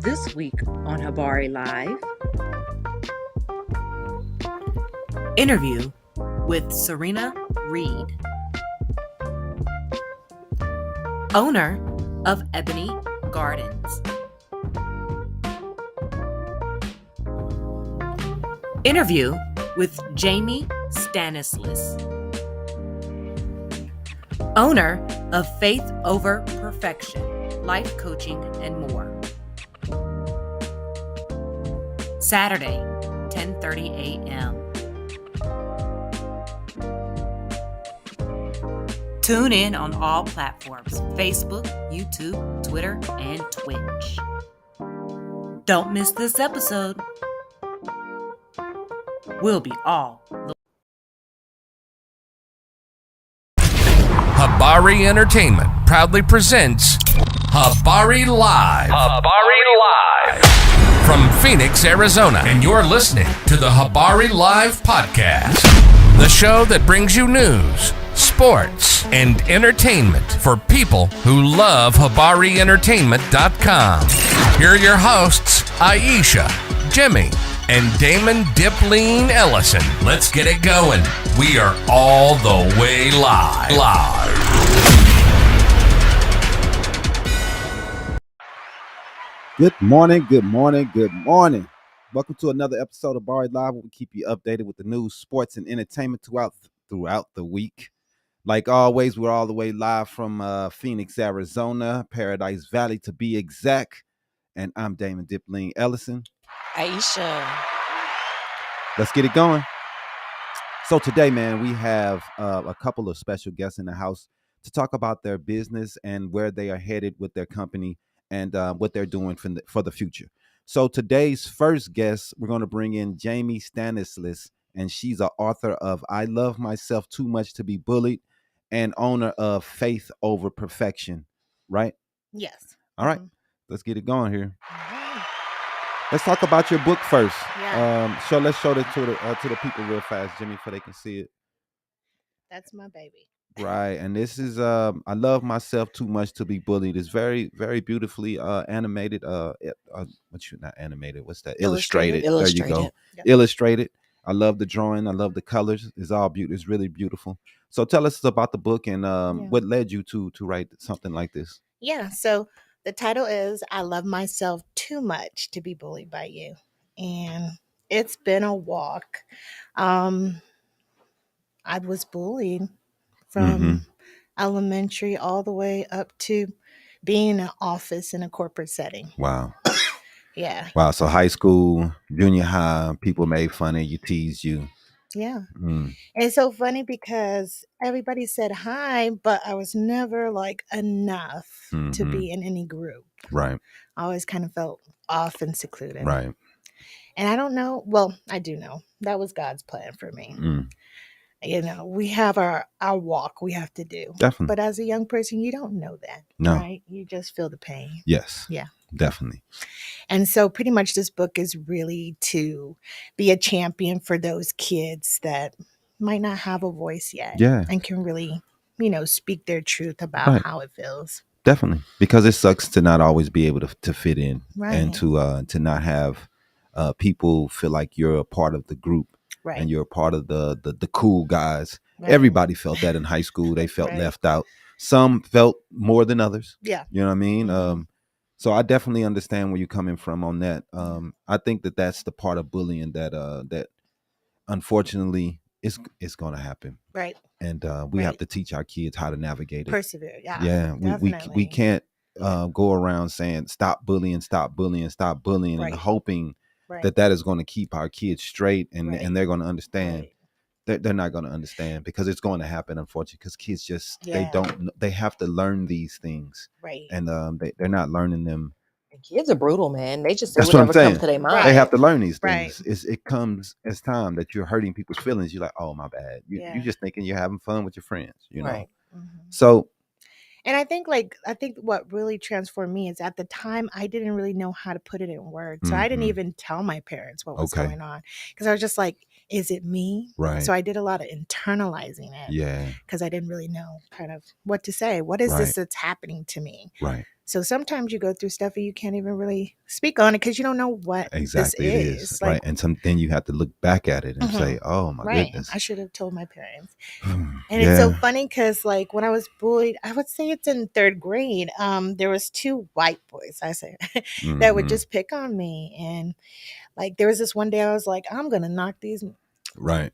This week on Habari Live. Interview with Serena Reid, owner of Ebony Gardens. Interview with Jamie Stanislas, owner of Faith Over Perfection, life coaching and more. Saturday, 10:30 a.m. Tune in on all platforms: Facebook, YouTube, Twitter, and Twitch. Don't miss this episode. We'll be all Habari Entertainment proudly presents Habari Live. Habari Live. From Phoenix, Arizona. And you're listening to the Habari Live podcast. The show that brings you news, sports, and entertainment for people who love HabariEntertainment.com. Here are your hosts, Iesha, Jimmi, and Damon Dipleen Ellison. Let's get it going. We are all the way live. Good morning. Welcome to another episode of Habari Live, where we keep you updated with the news, sports, and entertainment throughout the week. Like always, we're all the way live from Phoenix, Arizona, Paradise Valley to be exact. And I'm Damon Dipleen Ellison. Iesha. Let's get it going. So today, man, we have a couple of special guests in the house to talk about their business and where they are headed with their company and what they're doing for the future. So today's first guest, we're going to bring in Jamie Stanislas, and she's an author of I Love Myself Too Much to Be Bullied and owner of Faith Over Perfection, right? Yes. All right. Let's get it going here. Right. Let's talk about your book first. Yeah. Let's show it to the people real fast, Jimmy, so they can see it. That's my baby. Right, and this is I Love Myself Too Much to Be Bullied. It's very, very beautifully animated. Not animated? What's that? Illustrated. There you go. Yep. Illustrated. I love the drawing. I love the colors. It's all beautiful. It's really beautiful. So tell us about the book and what led you to write something like this. Yeah. So the title is I Love Myself Too Much to Be Bullied by You. And it's been a walk. I was bullied from elementary all the way up to being in an office in a corporate setting. Wow. Yeah. Wow. So high school, junior high, people made fun of you, teased you. Yeah. And it's so funny because everybody said hi, but I was never like enough to be in any group. Right. I always kind of felt off and secluded. Right. And I don't know. Well, I do know. That was God's plan for me. You know, we have our walk we have to do. Definitely. But as a young person, you don't know that. No. Right? You just feel the pain. Yes. Yeah. Definitely. And so pretty much this book is really to be a champion for those kids that might not have a voice yet. Yeah. And can really, speak their truth about how it feels. Definitely. Because it sucks to not always be able to fit in and Right. to not have people feel like you're a part of the group. Right. And you're a part of the cool guys. Right. Everybody felt that in high school. They felt left out. Some felt more than others. Yeah. You know what I mean? So I definitely understand where you're coming from on that. I think that's the part of bullying that unfortunately is going to happen. Right. And we have to teach our kids how to navigate it. Persevere. Yeah. Yeah. We can't go around saying stop bullying, Right. and hoping Right. that is going to keep our kids straight and they're going to understand. Right. They're not going to understand because it's going to happen, unfortunately, because kids just Yeah. they have to learn these things. Right. And they're not learning them. Kids are brutal, man. They just say That's what I'm whatever comes saying. to their mind. Right. They have to learn these Right. things. It comes as time that you're hurting people's feelings. You're like, oh, my bad. Yeah. You're just thinking you're having fun with your friends, you know? Right. So And I think what really transformed me is at the time I didn't really know how to put it in words. So I didn't even tell my parents what was going on because I was just like, is it me? Right. So I did a lot of internalizing it. Yeah. Because I didn't really know kind of what to say. What is this that's happening to me? Right. So sometimes you go through stuff and you can't even really speak on it because you don't know what Exactly, it this is is. right, and then you have to look back at it and say, "Oh my Right. goodness." I should have told my parents. And it's so Yeah. funny because, like, when I was bullied, I would say it's in third grade. There was two white boys, I say, that would Mhm. just pick on me, and like there was this one day I was like, I'm gonna knock these. Right.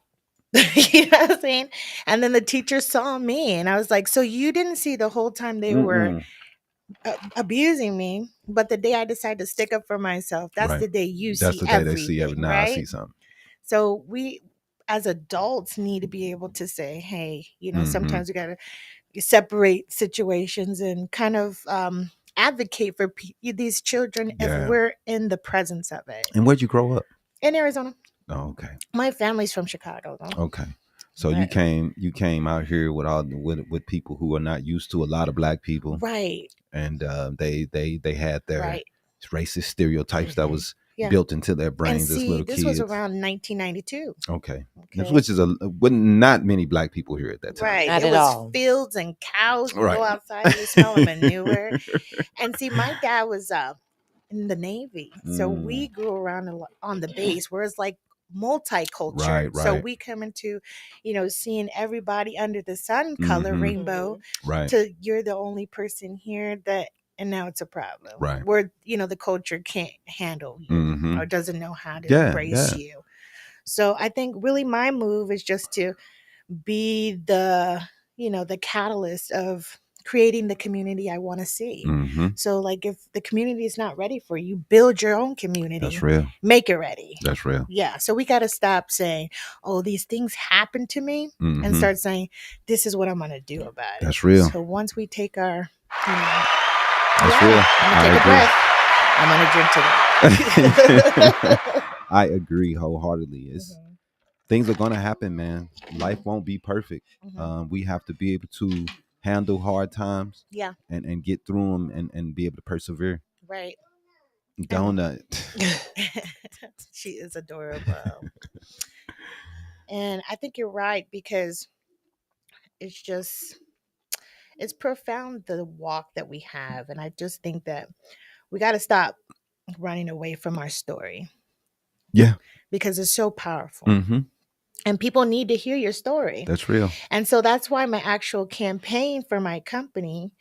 You know what I'm saying? And then the teacher saw me, and I was like, so you didn't see the whole time they were Mm-mm. abusing me, but the day I decided to stick up for myself, that's Right. the day you That's see the day they see every. everything, Now I see right? something. So we as adults need to be able to say, hey, Mhm. sometimes we got to separate situations and kind of advocate for these children if Yeah. we're in the presence of it. And where'd you grow up? In Arizona. Oh, okay. My family's from Chicago, though. Okay. So you came out here with with people who are not used to a lot of black people, Right. and they had their Right. racist stereotypes that was Yeah. built into their And brains as see, little this was kids. around 1992. Okay. Okay. Which is not many black people here at that time. Right. Not It at was all. fields and cows. You Right. go outside, you smell them manure. And see, my dad was in the Navy. So we grew around on the base, where it's like multicultural. Right, So right. we come into, seeing everybody under the sun color Mhm. rainbow Right. to you're the only person here that, and now it's a problem. Right. Where, the culture can't handle you Mhm. or doesn't know how to Yeah, embrace yeah. you. So I think really my move is just to be the catalyst of creating the community I want to see. Mhm. So like if the community is not ready for you, build your own community. That's real. Make it ready. That's real. Yeah. So we got to stop saying, oh, these things happen to me, and Mhm. start saying, this is what I'm going to do about it. That's real. So once we take our, That's real. I'm going to take a breath. I'm going to drink to that. I agree wholeheartedly. Things are gonna happen, man. Life won't be perfect. We have to be able to handle hard times. Yeah. And get through them and be able to persevere. Right. Donut. She is adorable. And I think you're right, because it's profound, the walk that we have. And I just think that we got to stop running away from our story. Yeah. Because it's so powerful. Mm-hmm. And people need to hear your story. That's real. And so that's why my actual campaign for my company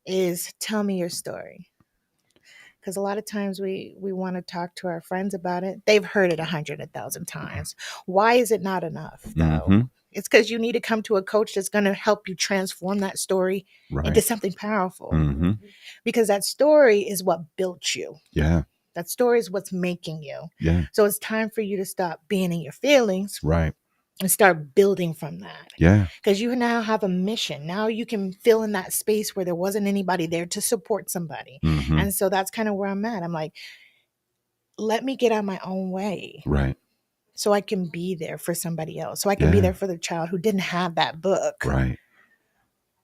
is tell me your story. Because a lot of times we want to talk to our friends about it. They've heard it 100,000 times. Why is it not enough, though? Mm-hmm. It's because you need to come to a coach that's going to help you transform that story into something powerful. Mm-hmm. Because that story is what built you. Yeah. That story is what's making you. Yeah. So it's time for you to stop being in your feelings. Right. And start building from that. Yeah. Because you now have a mission. Now you can fill in that space where there wasn't anybody there to support somebody. Mm-hmm. And so that's kind of where I'm at. I'm like, let me get out my own way. Right. So I can be there for somebody else. So I can be there for the child who didn't have that book. Right.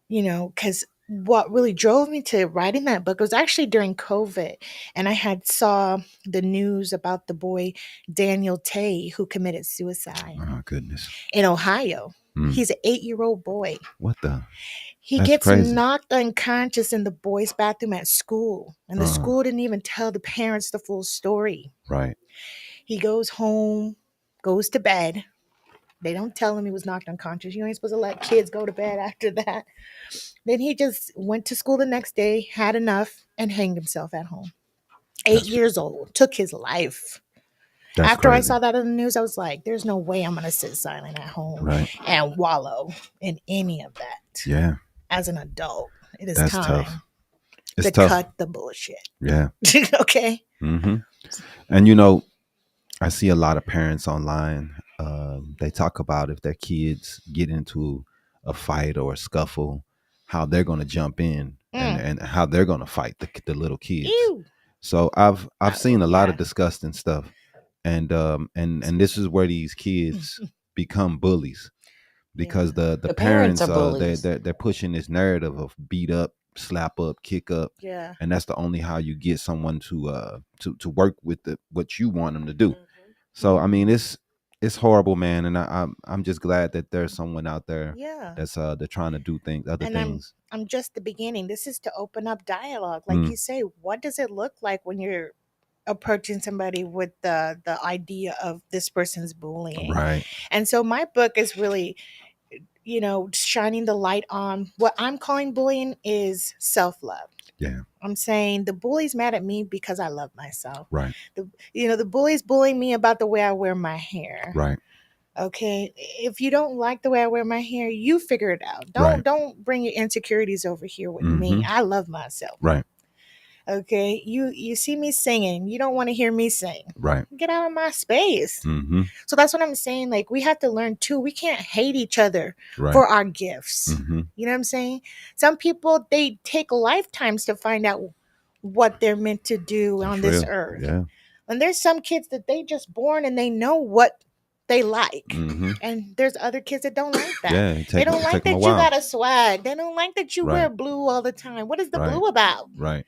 Because what really drove me to writing that book was actually during COVID. And I had saw the news about the boy, Daniel Tay, who committed suicide. Oh, goodness. In Ohio. Mm. He's an 8-year-old boy. What the? He That's gets crazy. knocked unconscious in the boys' bathroom at school. And the school didn't even tell the parents the full story. Right. He goes home, goes to bed. They don't tell him he was knocked unconscious. You ain't supposed to let kids go to bed after that. Then he just went to school the next day, had enough, and hanged himself at home. 8 years old. Took his life. That's After crazy. I saw that in the news, I was like, there's no way I'm going to sit silent at home and wallow in any of that. Yeah. As an adult, it is That's time tough. It's to tough. cut the bullshit. Yeah. Okay. Mm-hmm. And I see a lot of parents online. They talk about if their kids get into a fight or a scuffle, how they're going to jump in and how they're going to fight the little kids. Ew. So I've seen a lot of disgusting stuff, and this is where these kids become bullies, because the parents are bullies. they're pushing this narrative of beat up, slap up, kick up, and that's the only how you get someone to work with what you want them to do. So I mean, it's it's horrible, man. And I'm just glad that there's someone out there Yeah. that's they're trying to do other And things. I'm just the beginning. This is to open up dialogue. Like you say, what does it look like when you're approaching somebody with the idea of this person's bullying? Right. And so my book is really, shining the light on what I'm calling bullying is self-love. Yeah. I'm saying the bully's mad at me because I love myself. Right. The bully's bullying me about the way I wear my hair. Right. Okay. If you don't like the way I wear my hair, you figure it out. Don't bring your insecurities over here with me. I love myself. Right. Okay. You see me singing. You don't want to hear me sing. Right. Get out of my space. So that's what I'm saying. Like, we have to learn too. We can't hate each other for our gifts. You know what I'm saying? Some people, they take lifetimes to find out what they're meant to do on this earth. Yeah. And there's some kids that they just born and they know what they like. And there's other kids that don't like that. Yeah, they don't like that you got a swag. They don't like that you wear blue all the time. What is the blue about? Right.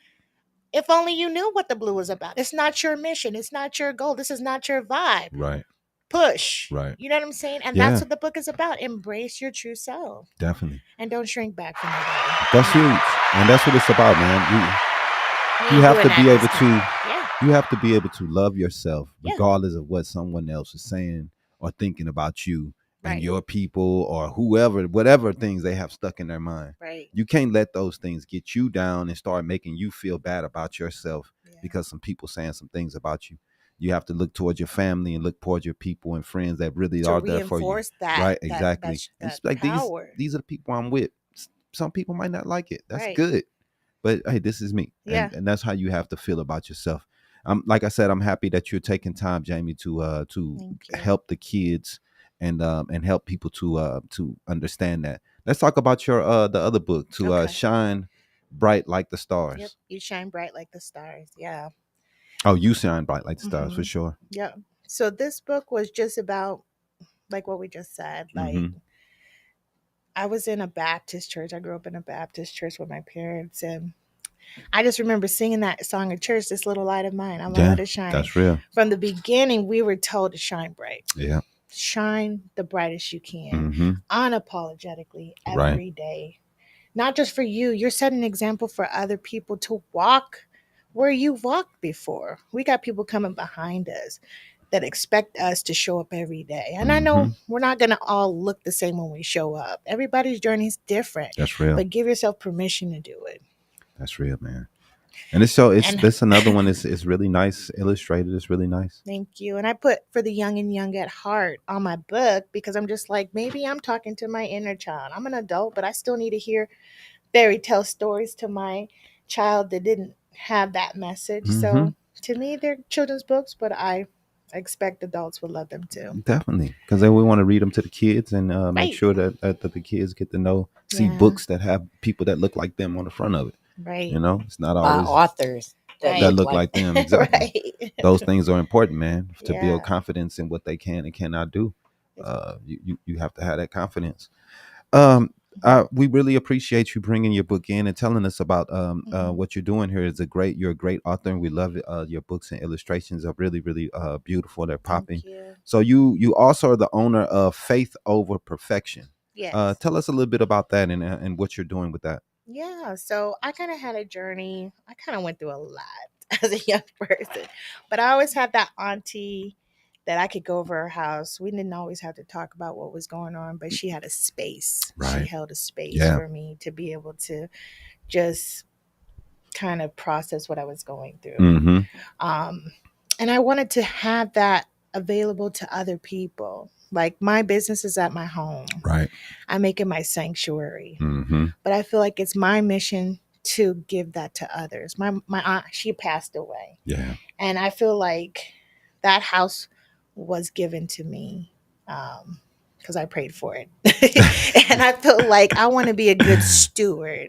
If only you knew what the blue is about. It's not your mission. It's not your goal. This is not your vibe. Right. Push. Right. You know what I'm saying? And that's what the book is about. Embrace your true self. Definitely. And don't shrink back from nobody. That's huge. And that's what it's about, man. You have to be able to you have to be able to love yourself regardless of what someone else is saying or thinking about you and your people or whatever things they have stuck in their mind. Right. You can't let those things get you down and start making you feel bad about yourself because some people saying some things about you. You have to look towards your family and look towards your people and friends that really are there for you. Right, exactly. It's like these are the people I'm with. Some people might not like it. That's good. But hey, this is me. And that's how you have to feel about yourself. Like I said, I'm happy that you're taking time, Jamie, to help the kids and help people to understand that. Let's talk about your the other book, Shine Bright Like the Stars. Yep, you shine bright like the stars. Yeah. Oh, you shine bright like the stars for sure. Yeah. So this book was just about like what we just said. Like I was in a Baptist church. I grew up in a Baptist church with my parents, and I just remember singing that song at church, "This Little Light of Mine, I'm allowed to shine." That's real. From the beginning, we were told to shine bright. Yeah. Shine the brightest you can, unapologetically, every day. Not just for you. You're setting an example for other people to walk where you've walked before. We got people coming behind us that expect us to show up every day. And I know we're not going to all look the same when we show up. Everybody's journey is different. That's real. But give yourself permission to do it. That's real, man. And this another one is really nice illustrated. It's really nice. Thank you. And I put "For the Young and Young at Heart" on my book because I'm just like, maybe I'm talking to my inner child. I'm an adult, but I still need to hear fairy tale stories to my child that didn't have that message. So to me, they're children's books, but I expect adults will love them too. Definitely, because then we want to read them to the kids and make sure that the kids get to see books that have people that look like them on the front of it. Right. You know, it's not always authors that look like them. Exactly. Right. Those things are important, man, to build confidence in what they can and cannot do. You have to have that confidence. We really appreciate you bringing your book in and telling us about what you're doing here. You're a great author, and we love it. Your books and illustrations are really, really beautiful. They're popping. So you also are the owner of Faith Over Perfection. Yes. Tell us a little bit about that and what you're doing with that. Yeah, so I kind of had a journey. I kind of went through a lot as a young person, but I always had that auntie that I could go over her house. We didn't always have to talk about what was going on, but she had a space. Right. She held a space for me to be able to just kind of process what I was going through. And I wanted to have that available to other people. Like, my business is at my home. Right. I make it my sanctuary. But I feel like it's my mission to give that to others. My aunt, she passed away. Yeah. And I feel like that house was given to me because I prayed for it. And I feel like I want to be a good steward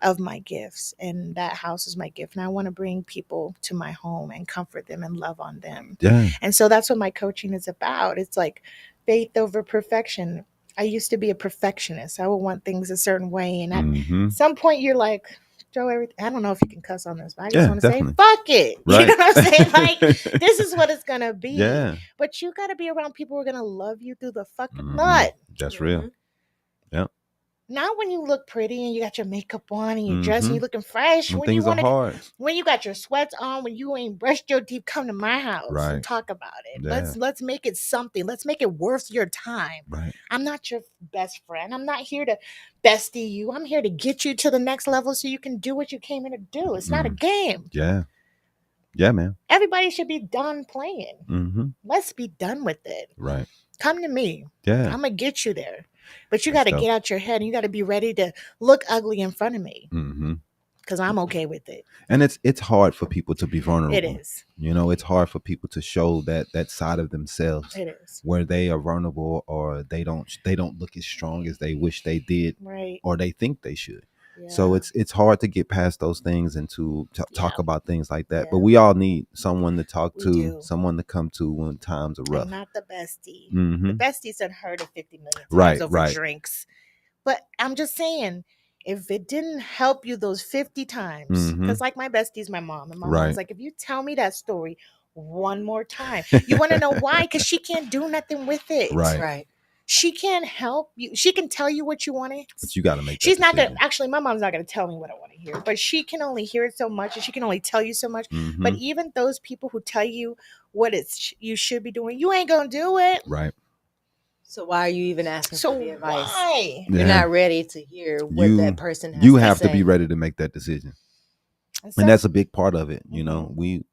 of my gifts. And that house is my gift. And I want to bring people to my home and comfort them and love on them. Yeah. And so that's what my coaching is about. It's like faith over perfection. I used to be a perfectionist. I would want things a certain way. And at some point you're like, throw everything. I don't know if you can cuss on this, but I just Yeah, want to say, definitely. fuck it. Right. You know what I'm saying? Like, this is what it's gonna be. Yeah. But you gotta be around people who are gonna love you through the fucking Mhm. nut. That's real. Yep. Not when you look pretty and you got your makeup on and you dress and Mhm. you looking fresh. When When you things are want to, hard. when you got your sweats on, when you ain't brushed your teeth, come to my house Right. and talk about it. Yeah. Let's make it something. Let's make it worth your time. Right. I'm not your best friend. I'm not here to bestie you. I'm here to get you to the next level so you can do what you came here to do. It's not a game. Yeah. Yeah, man. Everybody should be done playing. Mm-hmm. Let's be done with it. Right. Come to me. Yeah. I'm gonna get you there. But you That's got to dope. get out your head and you got to be ready to look ugly in front of me. Mm-hmm. Because I'm okay with it. And it's hard for people to be vulnerable. It is. You know, it's hard for people to show that side of themselves. It is. Where they are vulnerable or they don't look as strong as they wish they did. Right. Or they think they should. Yeah. So it's hard to get past those things and to talk Yeah. about things like that. Yeah. But we all need someone to talk We to, do. someone to come to when times are rough. I'm not the bestie. Mm-hmm. The bestie's unheard of 50 million times Right, over right. drinks. But I'm just saying, if it didn't help you those 50 times, because like my bestie's my mom, and my Right. mom's like, if you tell me that story one more time, you want to know why? Because she can't do nothing with it. Right. Right. She can't help you. She can tell you what you want to. But you got to make that She's not decision. gonna. Actually, my mom's not gonna tell me what I want to hear, but she can only hear it so much, and she can only tell you so much. Mhm. But even those people who tell you what you should be doing, you ain't gonna do it. Right. So why are you even asking So for the advice? why? You're not ready to hear what You- that person has You to have to say. be ready to make that decision. So- And that's a big part of it. You know, Mhm.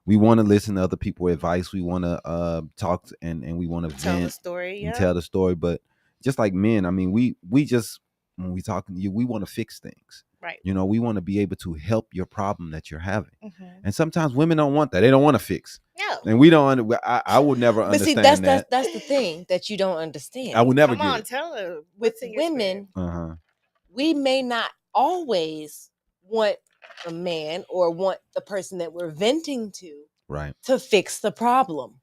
we want to listen to other people's advice. We want to talk and we want to tell the vent story. Yeah. and tell the story. But just like men, I mean, we just when we talking to you, we want to fix things. Right. You know, we want to be able to help your problem that you're having. Mhm. And sometimes women don't want that. They don't want to fix. No. And we don't. I would never But see, understand that's the thing that you don't understand. I would never Come on, get it. tell her. With what's in your women, Uh-huh. we may not always want the man or want the person that we're venting Right. to fix the problem.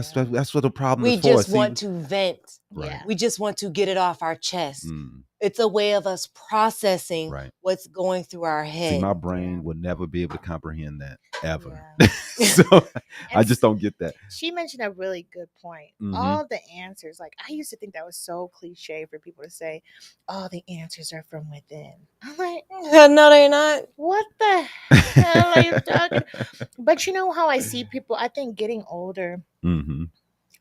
spirit? That's what the problem We is for. just See, want to vent. Right. Yeah. We just want to get it off our chest. Mm, It's a way of us processing right. what's going through our head. See, my brain Yeah. would never be able to comprehend that ever. Yeah. So I And just don't get that. She mentioned a really good point. Mhm. All the answers, like I used to think that was so cliche for people to say, all the answers are from within. I'm like, No, they're not. what the hell are you talking? But you know how I see people? I think getting older, Mm-hmm.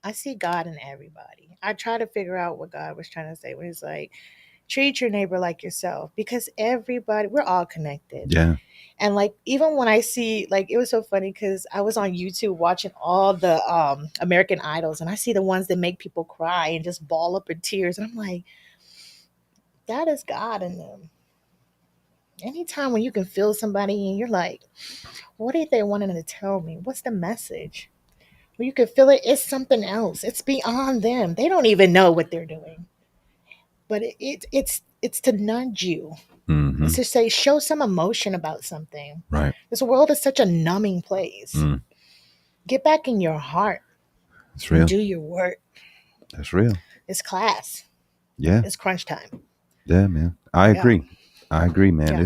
I see God in everybody. I try to figure out what God was trying to say when he's like, treat your neighbor like yourself, because everybody, we're all connected. Yeah. And like, even when I see, like, it was so funny because I was on YouTube watching all the American Idols, and I see the ones that make people cry and just ball up in tears. And I'm like, that is God in them. Anytime when you can feel somebody and you're like, what are they wanting to tell me? What's the message? When you can feel it, it's something else. It's beyond them. They don't even know what they're doing. But it's to nudge you. Mm-hmm. It's to say, show some emotion about something. Right. This world is such a numbing place. Mm. Get back in your heart. It's real. And do your work. That's real. It's class. Yeah. It's crunch time. Yeah, man. I Yeah. agree. I agree, man. Yeah.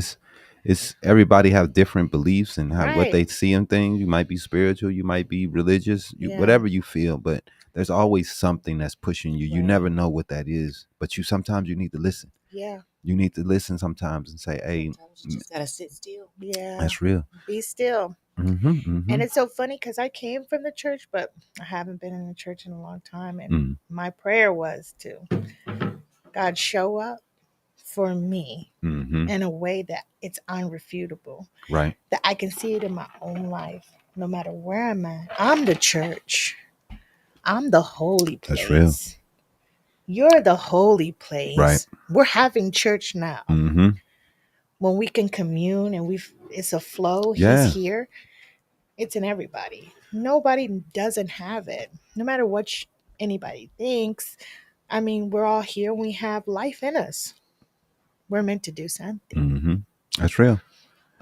It's everybody have different beliefs and how what Right. they see in things. You might be spiritual, you might be religious, Yeah. whatever you feel, but there's always something that's pushing you. You Right. never know what that is, but sometimes you need to listen. Yeah. You need to listen sometimes and say, "Hey, Sometimes you just gotta sit still. Yeah. that's real." Be still. Mm-hmm, mm-hmm. And it's so funny because I came from the church, but I haven't been in the church in a long time. And Mm. my prayer was to God show up for me Mm-hmm. in a way that it's unrefutable, Right. that I can see it in my own life, no matter where I'm at. I'm the church. I'm the holy place. That's real. You're the holy place. Right. We're having church now. Mm-hmm. When we can commune and it's a flow. Yeah. He's here. It's in everybody. Nobody doesn't have it. No matter what anybody thinks. I mean, we're all here. We have life in us. We're meant to do something. Mm-hmm. That's real.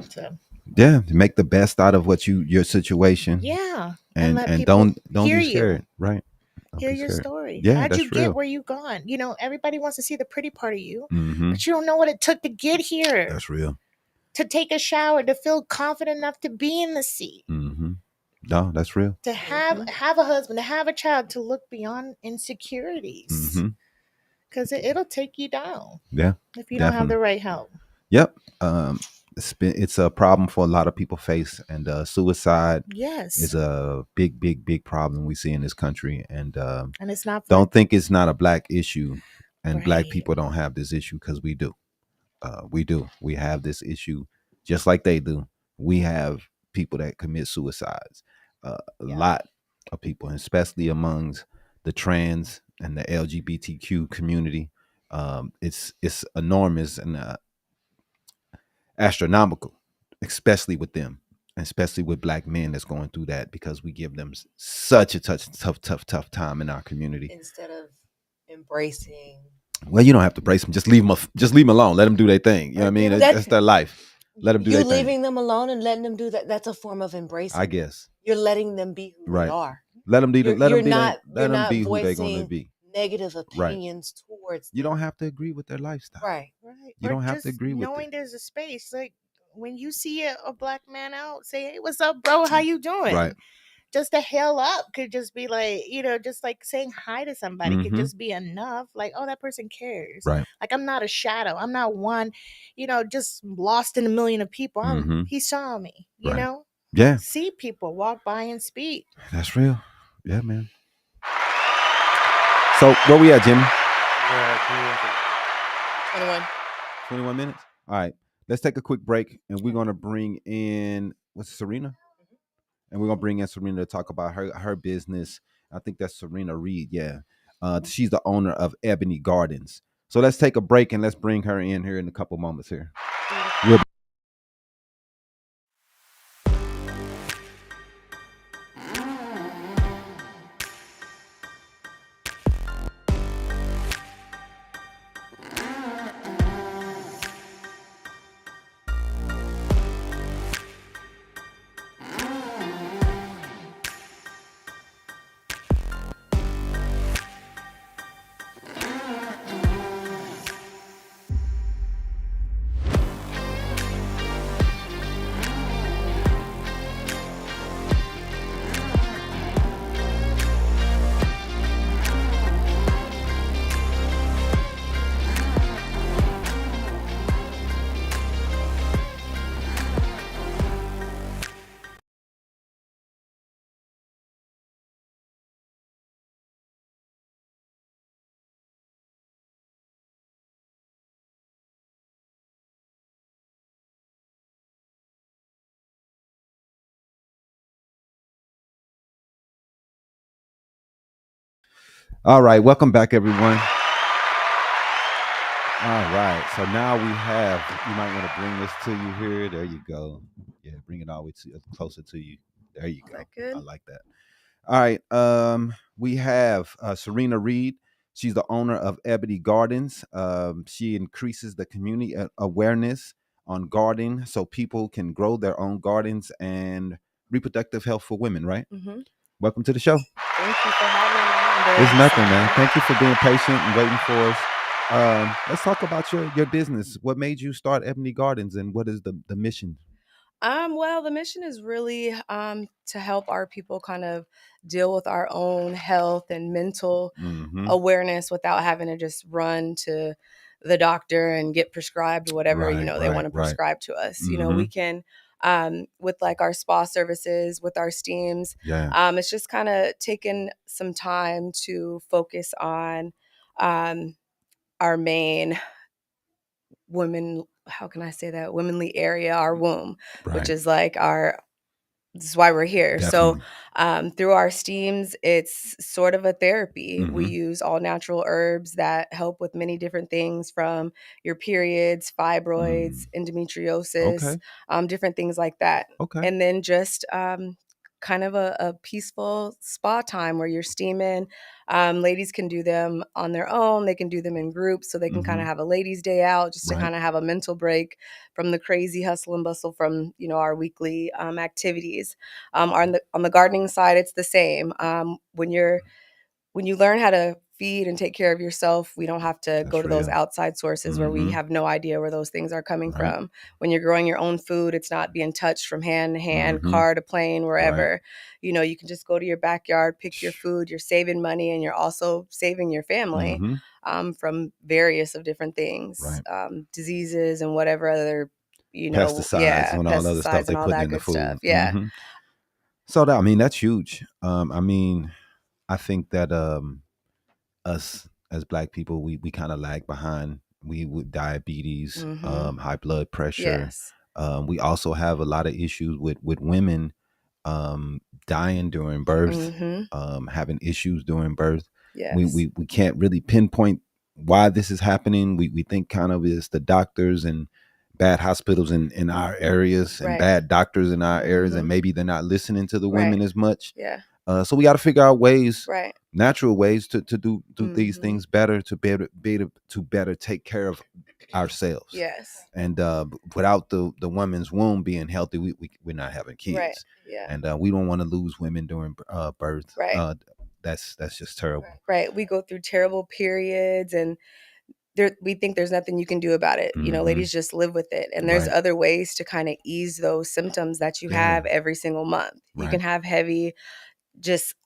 So Yeah, to make the best out of your situation. yeah. And let don't people be hear you. scared. Right. Don't Hear be your scared. story. Yeah, How'd that's you real. get where you gone? You know, everybody wants to see the pretty part of you, Mm-hmm. but you don't know what it took to get here. That's real. to take a shower, to feel confident enough to be in the seat, Mm-hmm. No, that's real. to have a husband, to have a child, to look beyond insecurities, Mm-hmm. because it'll take you down Yeah, if you don't have definitely. the right help. Yep. It's a problem for a lot of people face, and suicide Yes, is a big problem we see in this country. And and it's not for, don't think it's not a black issue, and black Right. people don't have this issue, because we do. We do. We have this issue just like they do. We have people that commit suicides. A lot of people, especially amongst the trans and the LGBTQ community. It's enormous and astronomical, especially with them, especially with black men that's going through that, because we give them such a tough time in our community. Instead of embracing. Well, you don't have to brace them. Just leave them alone. Let them do their thing. You know what I mean? That's their life. Let them do their You thing. leaving them alone and letting them do that, that's a form of embracing. I guess. You're letting them be who Right. they are. Let them be. You're Let them be. not Let them be who they're voicing going to be. negative opinions towards them. You don't have to agree with their lifestyle. Right. You Or don't have to just agree with knowing it. there's a space. Like when you see a black man out, say, "Hey, what's up, bro? How you doing?" Right. Just to hail up could just be like, just like saying hi to somebody could Mhm. just be enough. Like, oh, that person cares. Right. Like, I'm not a shadow. I'm not one, just lost in a million of people. Mhm. He saw me, you Right. know? Yeah, See people walk by and speak. that's real. Yeah, man. So where we at, Jimmy? 21. 21 minutes. All right. Let's take a quick break, and we're gonna bring in Serena, and we're gonna bring in Serena to talk about her business. I think that's Serena Reid. Yeah, she's the owner of Ebony Gardens. So let's take a break and let's bring her in here in a couple moments here. We'll All right, welcome back, everyone. All right, so now we have. You might want to bring this to you here. There you go. Yeah, bring it all the way closer to you. There you go. Good. I like that. All right, we have Serena Reid. She's the owner of Ebony Gardens. She increases the community awareness on gardening, so people can grow their own gardens and reproductive health for women. Right. Mm-hmm. Welcome to the show. Thank you for having me. I'm very It's nothing, excited. man. Thank you for being patient and waiting for us. Let's talk about your business. What made you start Ebony Gardens, and what is the mission? Well, the mission is really to help our people kind of deal with our own health and mental Mhm. awareness without having to just run to the doctor and get prescribed whatever Right, they want right, to right. prescribe to us. Mhm. We can with like our spa services, with our steams. Yeah. It's just kind of taken some time to focus on our main women. How can I say that? Womanly area, our womb, Right. which is like this is why we're here. Definitely. So through our steams, it's sort of a therapy. We Mhm. use all natural herbs that help with many different things, from your periods, fibroids, endometriosis, Okay. different things like that. Okay. And then just kind of a peaceful spa time where you're steaming. Ladies can do them on their own. They can do them in groups, so they can kind Mhm. of have a ladies' day out, just to Right. kind of have a mental break from the crazy hustle and bustle from our weekly activities. On the gardening side, it's the same. When you learn how to feed and take care of yourself. We don't have to go to those real. outside sources where we have no idea where those things are coming from. When you're growing your own food, it's not being touched from hand to hand, car to plane, wherever. You know, you can just go to your backyard, pick your food. You're saving money, and you're also saving your family from various of different things, diseases and whatever other, you know, pesticides and all other stuff they put in the food. Stuff. Yeah. So that, I mean, that's huge. I mean, I think that us as Black people, we kind of lag behind. We with diabetes, high blood pressure. We also have a lot of issues with women dying during birth, having issues during birth. We can't really pinpoint why this is happening. We think kind of it's the doctors and bad hospitals in our areas and bad doctors in our areas, and maybe they're not listening to the women as much. So we got to figure out ways, natural ways to do these things better, to be able to better take care of ourselves. And without the woman's womb being healthy, we're not having kids. And we don't want to lose women during birth. That's just terrible. We go through terrible periods, and we think there's nothing you can do about it. You know, ladies just live with it. And there's other ways to kind of ease those symptoms that you have every single month. You can have heavy,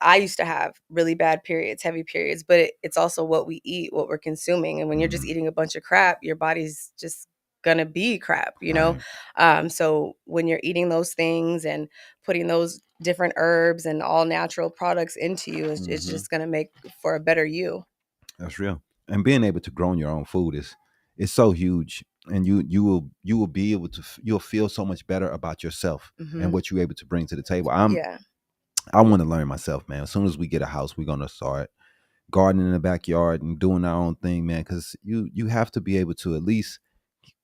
I used to have really bad periods, heavy periods, but it's also what we eat, what we're consuming. And when you're just eating a bunch of crap, your body's just gonna be crap, you know? So when you're eating those things and putting those different herbs and all natural products into you, it's just gonna make for a better you. That's real. And being able to grow your own food is so huge. And you will be able to, you'll feel so much better about yourself and what you're able to bring to the table. I want to learn myself, man. As soon as we get a house, we're going to start gardening in the backyard and doing our own thing, man. Because you have to be able to at least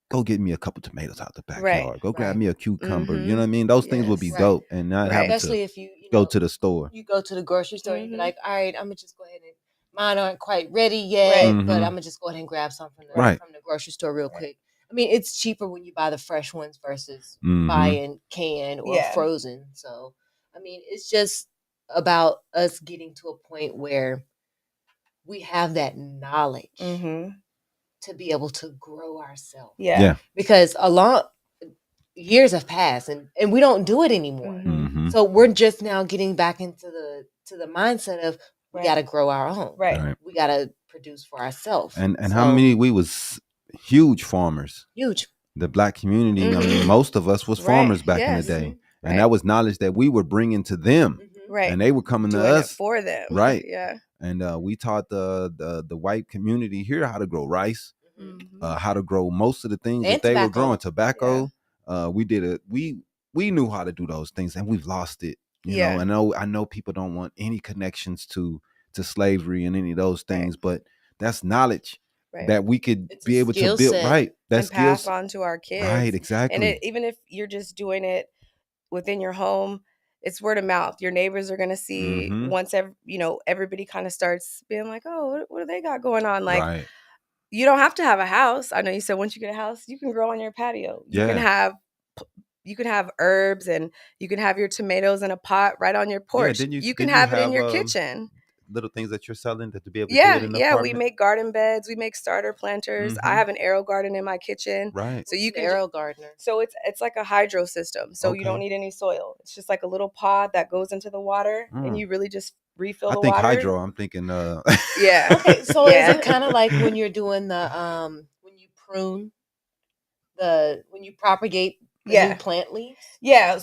go get me a couple tomatoes out the backyard. Go grab me a cucumber. You know what I mean? Those things would be dope. And not having especially to if you go to the store. You go to the grocery store and you're like, all right, I'm going to just go ahead and mine aren't quite ready yet, but I'm going to just go ahead and grab some from the grocery store real quick. I mean, it's cheaper when you buy the fresh ones versus buying canned or frozen. So, I mean, it's just about us getting to a point where we have that knowledge to be able to grow ourselves. Because years have passed and we don't do it anymore. So we're just now getting back into the mindset of we got to grow our own. We got to produce for ourselves. And how many, we was huge farmers. The Black community, I mean, most of us was farmers back in the day. And that was knowledge that we were bringing to them. And they were coming to us for them. And we taught the white community here how to grow rice, how to grow most of the things and that they were growing. Tobacco. We knew how to do those things, and we've lost it. You know, I know people don't want any connections to slavery and any of those things, but that's knowledge that we could be able to build. That's and pass on to our kids. Exactly. And even if you're just doing it within your home, it's word of mouth. Your neighbors are going to see once everybody kind of starts being like, oh, what do they got going on? Like, you don't have to have a house. I know you said once you get a house, you can grow on your patio. You can have herbs, and you can have your tomatoes in a pot right on your porch. You can have it in your kitchen. Little things that you're selling to be able to do it in the apartment? We make garden beds, we make starter planters. I have an aero garden in my kitchen. So you can aero gardener. So it's like a hydro system. So you don't need any soil. It's just like a little pod that goes into the water, and you really just refill the water. I think hydro. I'm thinking Okay, so is it kind of like when you're doing the when you prune when you propagate new plant leaves?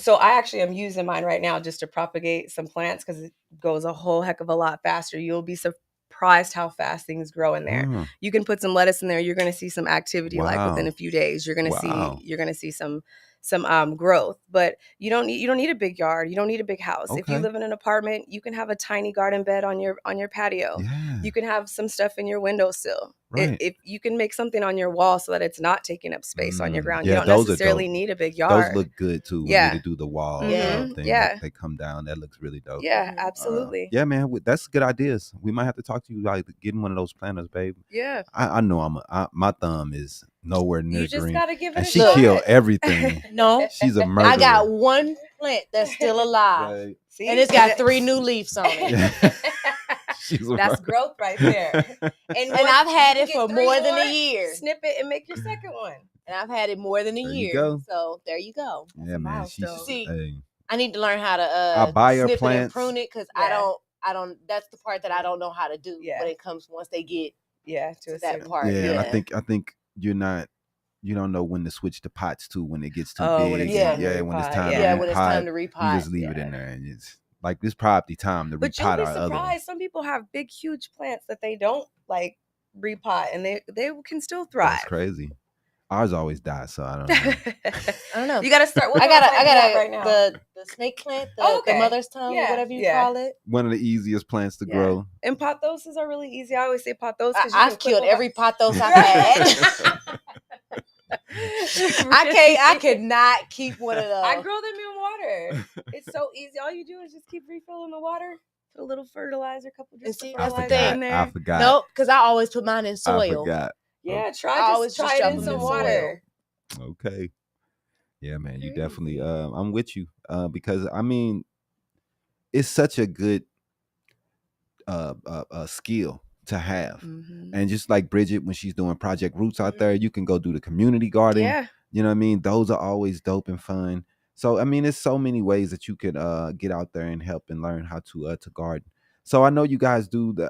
So I actually am using mine right now just to propagate some plants, because it goes a whole heck of a lot faster. You'll be surprised how fast things grow in there. You can put some lettuce in there, you're going to see some activity like within a few days. You're going to see some growth. But you don't need a big yard. You don't need a big house. If you live in an apartment, you can have a tiny garden bed on your patio. You can have some stuff in your windowsill. If you can make something on your wall so that it's not taking up space on your ground. You don't necessarily need a big yard. Those look good too. When you do the wall thing. They come down. That looks really dope. Absolutely. Man, that's good ideas. We might have to talk to you like getting one of those planters, babe. I know my thumb is nowhere near you just green. Gotta give it and a she shot. killed everything. No, she's a murderer. I got one plant that's still alive, and it's got 3 new leaves on it. That's growth right there. And I've had it for more than a year. Snip it and make your second one. And I've had it more than a year. Go. So there you go. Yeah, man. I need to learn how to I'll buy her snip plants. it and prune it because I don't. That's the part that I don't know how to do. When it comes once they get to that part. Yeah, and I think you don't know when to switch the pots too when it gets too big. When it's time to repot. You just leave it in there, and it's like this probably time to repot. But you'll be our other surprised. Some people have big, huge plants that they don't like repot, and they can still thrive. That's crazy. Ours always die, so I don't know. I don't know. You got to start. I got right now. The snake plant, the mother's tongue, whatever you call it. One of the easiest plants to grow. And pothoses are really easy. I always say pothos. I've killed every pothos I've had. I could not keep one of those. I grow them in water. It's so easy. All you do is just keep refilling the water. Put a little fertilizer, couple drops of fertilizer in there. I forgot. Nope, because I always put mine in soil. I forgot. Yeah, try it in some water. Okay. Yeah, man, you definitely. I'm with you because I mean, it's such a good skill to have, and just like Bridget when she's doing Project Roots out there, you can go do the community garden. Yeah, you know what I mean. Those are always dope and fun. So I mean, there's so many ways that you could get out there and help and learn how to garden. So I know you guys do the.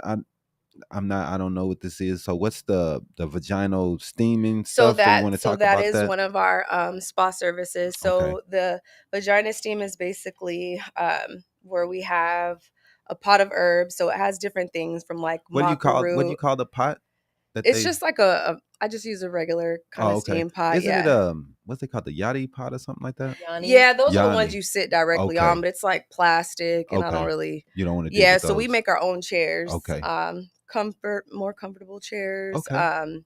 I don't know what this is. So what's the vaginal steaming stuff that you want to talk about? So that is one of our spa services. So the vagina steam is basically where we have a pot of herbs. So it has different things from like what do you call the pot? It's just like I just use a regular kind of steam pot. Isn't it what's it called, the yachty pot or something like that? Yeah, those are the ones you sit directly on, but it's like plastic, and I don't really. You don't want to. Yeah, so we make our own chairs. Okay. More comfortable chairs. Okay.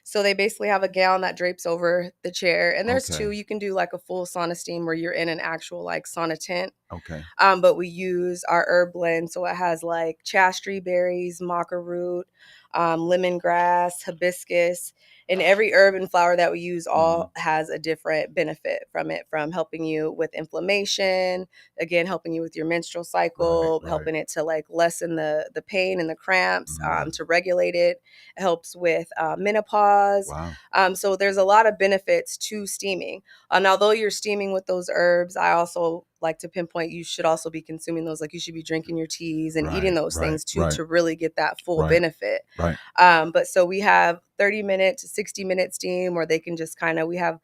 So they basically have a gown that drapes over the chair, and there's two. You can do like a full sauna steam where you're in an actual like sauna tent. Okay. But we use our herb blend, so it has like chastree berries, maca root, lemongrass, hibiscus, and every herb and flower that we use all has a different benefit from it, from helping you with inflammation, again, helping you with your menstrual cycle, helping it to like lessen the pain and the cramps, to regulate it. It helps with menopause. Wow. So there's a lot of benefits to steaming. And although you're steaming with those herbs, I also like to pinpoint you should also be consuming those. Like you should be drinking your teas and eating those things too to really get that full benefit. Right. But so we have 30-minute to 60-minute steam, or they can just we have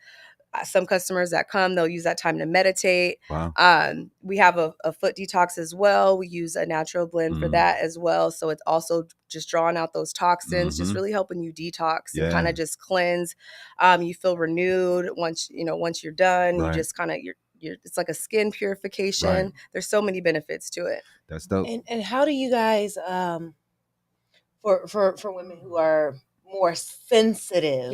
some customers that come, they'll use that time to meditate. Wow. We have a foot detox as well. We use a natural blend for that as well. So it's also just drawing out those toxins, just really helping you detox and kind of just cleanse. You feel renewed once you're done. You just kind of it's like a skin purification. There's so many benefits to it. That's dope. And how do you guys for women who are more sensitive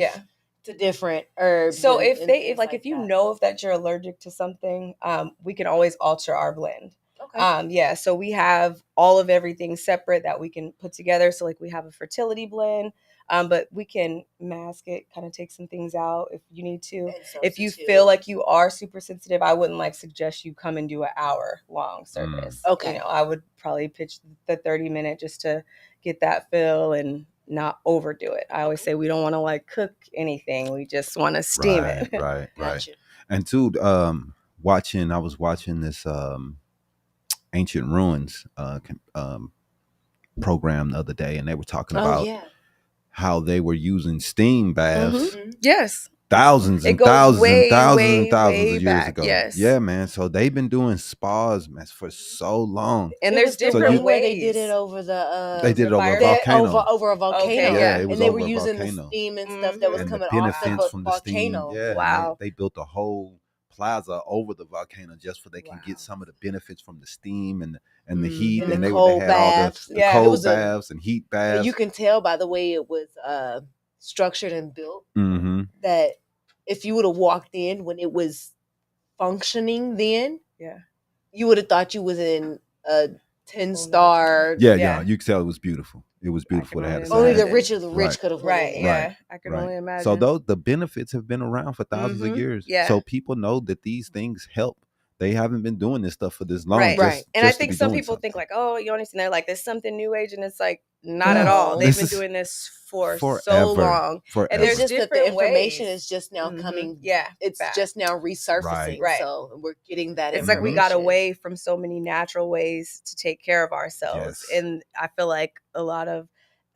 to different herbs? So if you know that you're allergic to something, we can always alter our blend. Okay. So we have all of everything separate that we can put together. So like we have a fertility blend, but we can mask it, kind of take some things out if you need to. If you feel like you are super sensitive, I wouldn't suggest you come and do an hour-long service. Okay. I would probably pitch the 30-minute just to get that feel and not overdo it. I always say we don't want to cook anything. We just want to steam it. Right. Gotcha. And too, I was watching this Ancient Ruins program the other day, and they were talking about how they were using steam baths. Yes. Thousands and thousands and thousands of years ago. Yes. Yeah, man. So they've been doing spas, man, for so long. And there's different ways. They did it over the they did it over a volcano. Over a volcano. Okay, yeah. It was and they over were a using volcano. the steam and stuff that was and coming the off benefits the from the volcano. steam. Yeah, wow. They built a whole plaza over the volcano just so they can get some of the benefits from the steam and the heat, and they had all the cold baths and heat baths. You can tell by the way it was structured and built that if you would have walked in when it was functioning, then you would have thought you was in a 10-star. Yeah, you could tell it was beautiful. It was beautiful to have. Only the rich of the rich could have. I can only imagine. So the benefits have been around for thousands of years. Yeah. So people know that these things help they haven't been doing this stuff for this long. Right. And I think some people think like, oh, you understand, they're like, there's something new age, and it's like, not at all. They've been doing this for so long. And there's just that the information is just now coming. Yeah. It's just now resurfacing. Right. So we're getting that. It's like we got away from so many natural ways to take care of ourselves. Yes. And I feel like a lot of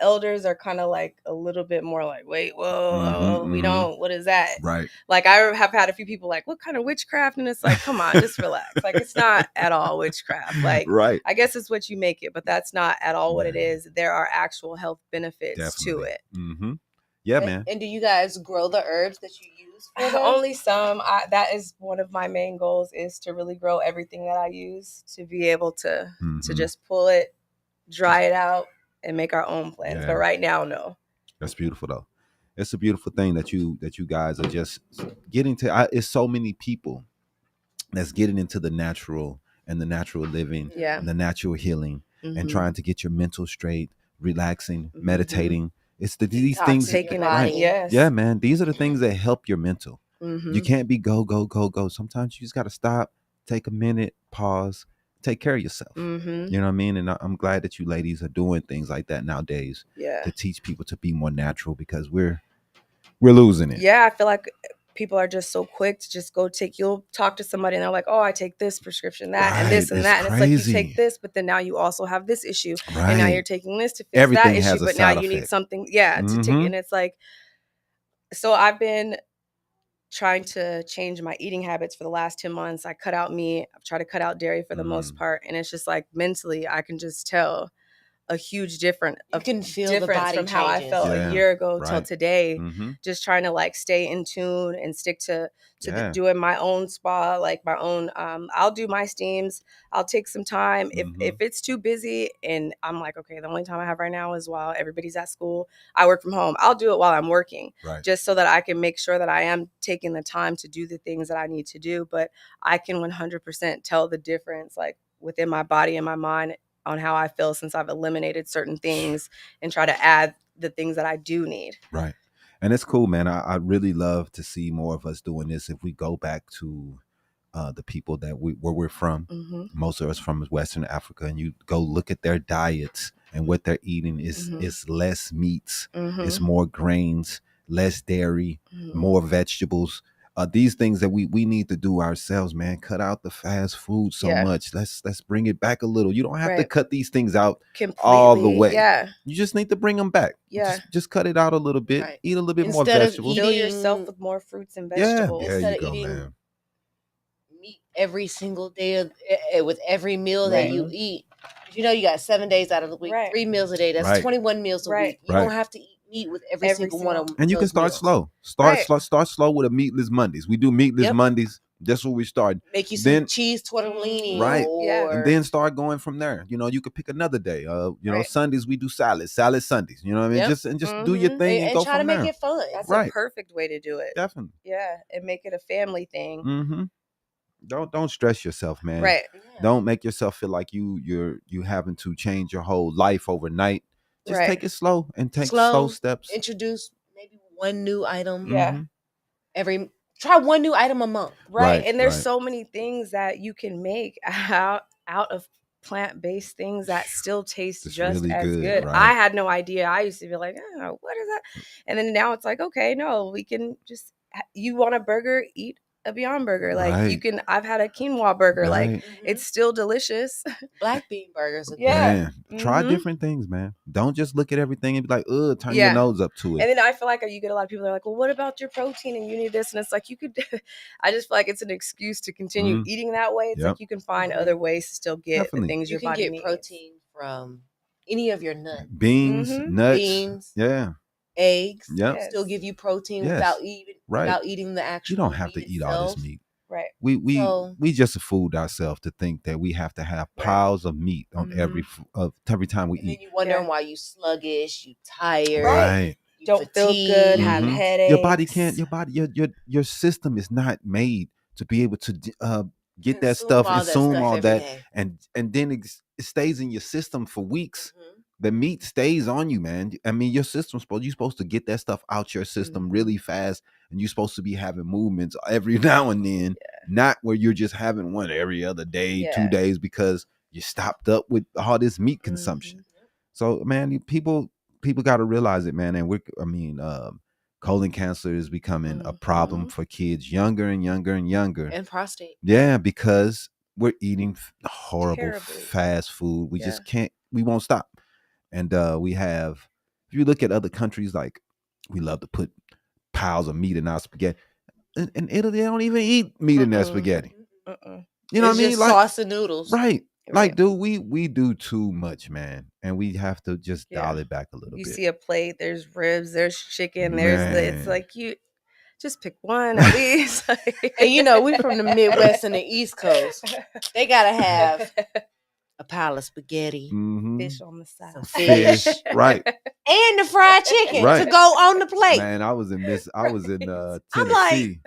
elders are kind of like a little bit more like, wait, whoa, we don't, what is that? Right. Like I have had a few people like, what kind of witchcraft? And it's like, come on, just relax. Like it's not at all witchcraft. Like, right. I guess it's what you make it, but that's not at all what it is. There are actual health benefits to it. Mm-hmm. Yeah, man. And do you guys grow the herbs that you use for them? Only some. That is one of my main goals, is to really grow everything that I use, to be able to just pull it, dry it out, and make our own plans. But right now, no. That's beautiful though. It's a beautiful thing that you guys are just getting to. It's so many people that's getting into the natural and the natural living and the natural healing and trying to get your mental straight, relaxing, meditating. It's these things. Taking right. Yes. Yeah, man. These are the things that help your mental. You can't be go. Sometimes you just got to stop, take a minute, pause, take care of yourself. You know what I mean? And I'm glad that you ladies are doing things like that nowadays to teach people to be more natural, because we're losing it. Yeah, I feel like people are just so quick to just go you'll talk to somebody and they're like, oh, I take this prescription, that, and this and that. And it's like, you take this, but then now you also have this issue. Right. And now you're taking this to fix that issue, but now you need something, to take. And it's like, so I've been trying to change my eating habits for the last 10 months. I cut out meat. I've tried to cut out dairy for the most part. And it's just like mentally, I can just tell a huge difference. You can feel the body from how I felt a year ago till today. Just trying to like stay in tune and stick to doing my own spa, like my own. I'll do my steams. I'll take some time if it's too busy, and I'm like, okay, the only time I have right now is while everybody's at school. I work from home. I'll do it while I'm working, just so that I can make sure that I am taking the time to do the things that I need to do. But I can 100% tell the difference, like within my body and my mind, on how I feel since I've eliminated certain things and try to add the things that I do need. Right. And it's cool, man. I really love to see more of us doing this. If we go back to the people that where we're from, most of us from Western Africa, and you go look at their diets and what they're eating is less meats, it's more grains, less dairy, more vegetables. These things that we need to do ourselves, man. Cut out the fast food so much. Let's bring it back a little. You don't have to cut these things out completely, all the way. Yeah. You just need to bring them back. Yeah. Just cut it out a little bit. Right. Eat a little bit more vegetables. Fill yourself with more fruits and vegetables. Yeah. There you go, eating man. Meat every single day with every meal that you eat. You know, you got 7 days out of the week, 3 meals a day. That's 21 meals a week. You don't have to eat with every single one of them. And you can start slow. Start slow with a meatless Mondays. We do meatless Mondays. That's what we start. Make you some cheese tortellini. Right. And then start going from there. You know, you could pick another day. You know, Sundays we do salad Sundays. You know what I mean? Just do your thing and go try from to there. make it fun. That's a perfect way to do it. Definitely. Yeah. And make it a family thing. Don't stress yourself, man. Right. Don't make yourself feel like you having to change your whole life overnight. Just take it slow and take slow steps. Introduce maybe one new item. Try one new item a month. Right. And there's so many things that you can make out of plant-based things that still taste just really as good. Right. I had no idea. I used to be like, oh, what is that? And then now it's like, okay, no, we can just, you want a burger, eat a Beyond Burger. Like you can, I've had a quinoa burger. Like it's still delicious. Black bean burgers. Man, try different things, man. Don't just look at everything and be like, turn your nose up to it. And then I feel like you get a lot of people that are like, well, what about your protein? And you need this. And it's like, you could, I just feel like it's an excuse to continue eating that way. It's like you can find other ways to still get the things your body needs. You can get protein from any of your nuts. Nuts. Beans. Yeah. Eggs. Still give you protein without eating the actual. You don't have to eat all this meat. Right. We just fooled ourselves to think that we have to have piles of meat on every time we eat. And then you wondering why you sluggish, you tired, right? You don't feel good, have headaches. Your body can't. Your system is not made to be able to get that stuff, consume all that, and then it stays in your system for weeks. The meat stays on you, man. I mean, your system's you're supposed to get that stuff out your system really fast, and you're supposed to be having movements every now and then not where you're just having one every other day, 2 days, because you stopped up with all this meat consumption. So, man, people got to realize it, man. And colon cancer is becoming a problem for kids younger and younger and younger. And prostate. Yeah, because we're eating horrible fast food. We just can't. We won't stop. And we have, if you look at other countries, like we love to put piles of meat in our spaghetti. In Italy, they don't even eat meat in their spaghetti. You know what I mean? Like sauce and noodles. Right. Like, dude, we do too much, man. And we have to just dial it back a little bit. You see a plate, there's ribs, there's chicken, it's like you just pick one at least. And we from the Midwest and the East Coast. They gotta have a pile of spaghetti, fish on the side, some fish, right, and the fried chicken to go on the plate. Man, I was in Tennessee.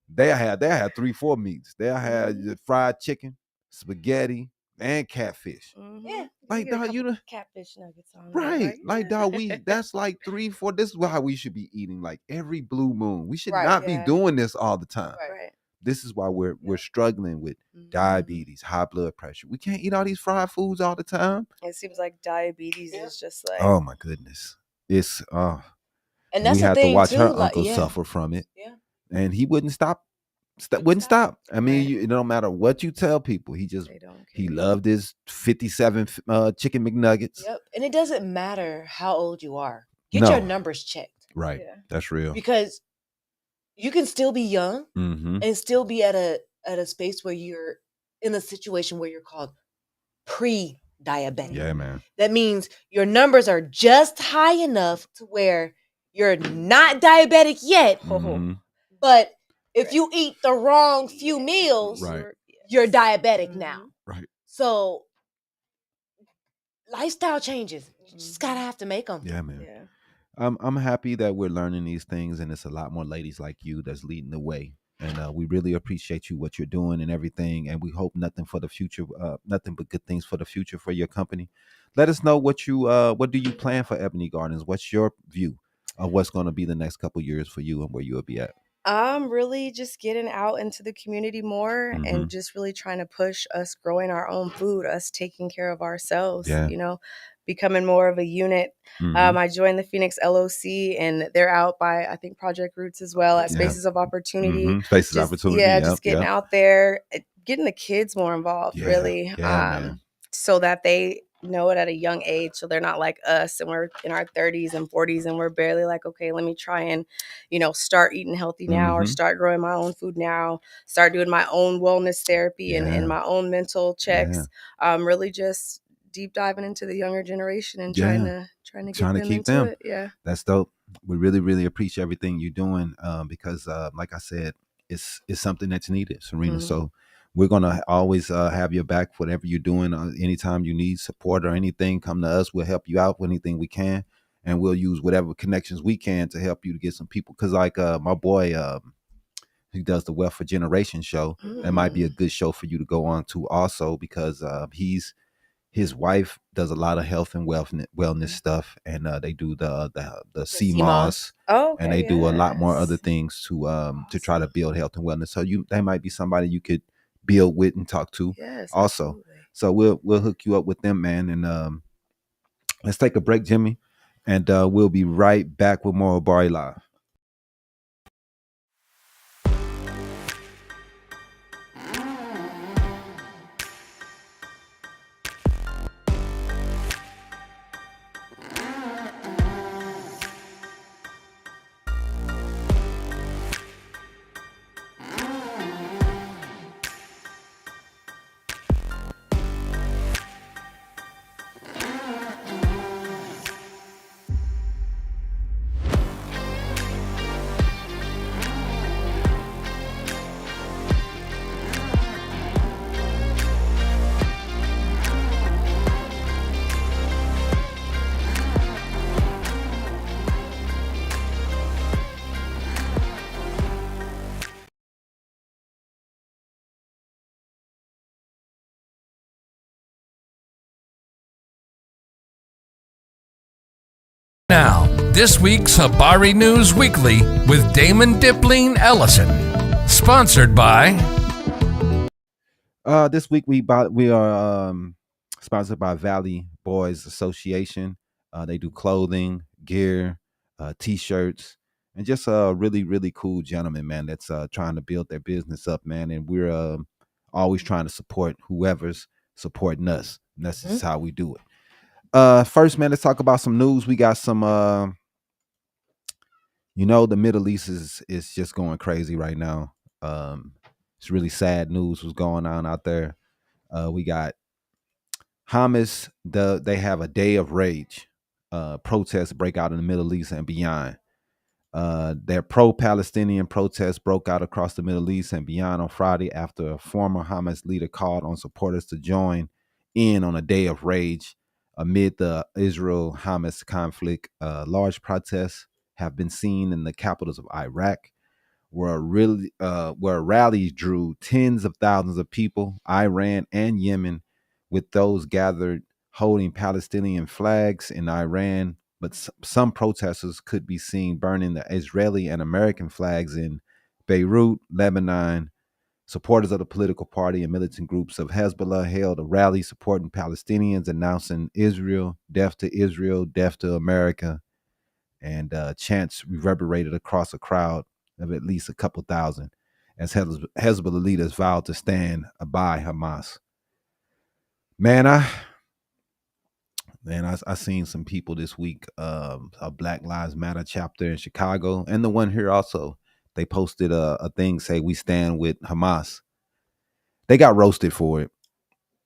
They had 3-4 meats. They had fried chicken, spaghetti, and catfish. Yeah, like dog, catfish nuggets on right. There, like dog, that's like 3-4. This is how we should be eating, like every blue moon. We should not be doing this all the time. Right. This is why we're struggling with diabetes, high blood pressure. We can't eat all these fried foods all the time. It seems like diabetes is just like, oh my goodness, it's and that's we the have thing to watch too, her like, uncle suffer from it. Yeah, and he wouldn't stop. Wouldn't stop. I mean, it don't matter what you tell people. He loved his 57 chicken McNuggets. Yep, and it doesn't matter how old you are. Get your numbers checked. Right, that's real. Because you can still be young and still be at a space where you're in a situation where you're called pre-diabetic. Yeah, man. That means your numbers are just high enough to where you're not diabetic yet, but if you eat the wrong few meals, you're diabetic now. Right. So lifestyle changes. You just gotta have to make them. Yeah, man. Yeah. I'm happy that we're learning these things, and it's a lot more ladies like you that's leading the way. And we really appreciate you, what you're doing and everything. And we hope nothing for the future, nothing but good things for the future for your company. Let us know what do you plan for Ebony Gardens? What's your view of what's going to be the next couple years for you and where you'll be at? I'm really just getting out into the community more and just really trying to push us growing our own food, us taking care of ourselves, becoming more of a unit. I joined the Phoenix LOC, and they're out by, I think, Project Roots as well at Spaces of Opportunity. Spaces of Opportunity. Just getting out there, getting the kids more involved, really, so that they know it at a young age, so they're not like us and we're in our 30s and 40s and we're barely like, okay, let me try and start eating healthy now or start growing my own food now, start doing my own wellness therapy and my own mental checks. Really just deep diving into the younger generation and trying to keep them. Yeah, that's dope. We really, really appreciate everything you're doing, because like I said, it's something that's needed, Serena. So we're going to always have your back, whatever you're doing. Anytime you need support or anything, come to us. We'll help you out with anything we can. And we'll use whatever connections we can to help you to get some people. Because like my boy, he does the Wealth for Generation show. That might be a good show for you to go on to also, because his wife does a lot of health and wellness stuff. And they do the CMOS. And they do a lot more other things to try to build health and wellness. So they might be somebody you could build with and talk to also. Absolutely. So we'll hook you up with them, man. And let's take a break, Jimmy, and we'll be right back with more Habari Live. Now, this week's Habari News Weekly with Damon Dipling Ellison. Sponsored by This week we are sponsored by Valley Boys Association. They do clothing, gear, t-shirts, and just really really cool gentlemen, man. That's trying to build their business up, man. And we're always trying to support whoever's supporting us. And that's just how we do it. First, man, let's talk about some news. We got some. The Middle East is just going crazy right now. It's really sad news what's going on out there. We got Hamas. They have a day of rage. Protests break out in the Middle East and beyond. Their pro-Palestinian protests broke out across the Middle East and beyond on Friday after a former Hamas leader called on supporters to join in on a day of rage amid the Israel-Hamas conflict. Large protests have been seen in the capitals of Iraq, where rallies drew tens of thousands of people, Iran and Yemen, with those gathered holding Palestinian flags in Iran. But some protesters could be seen burning the Israeli and American flags in Beirut, Lebanon. Supporters of the political party and militant groups of Hezbollah held a rally supporting Palestinians, announcing death to America. And chants reverberated across a crowd of at least a couple thousand as Hezbollah leaders vowed to stand by Hamas. Man, I seen some people this week, a Black Lives Matter chapter in Chicago, and the one here also. They posted a thing say we stand with Hamas. They got roasted for it.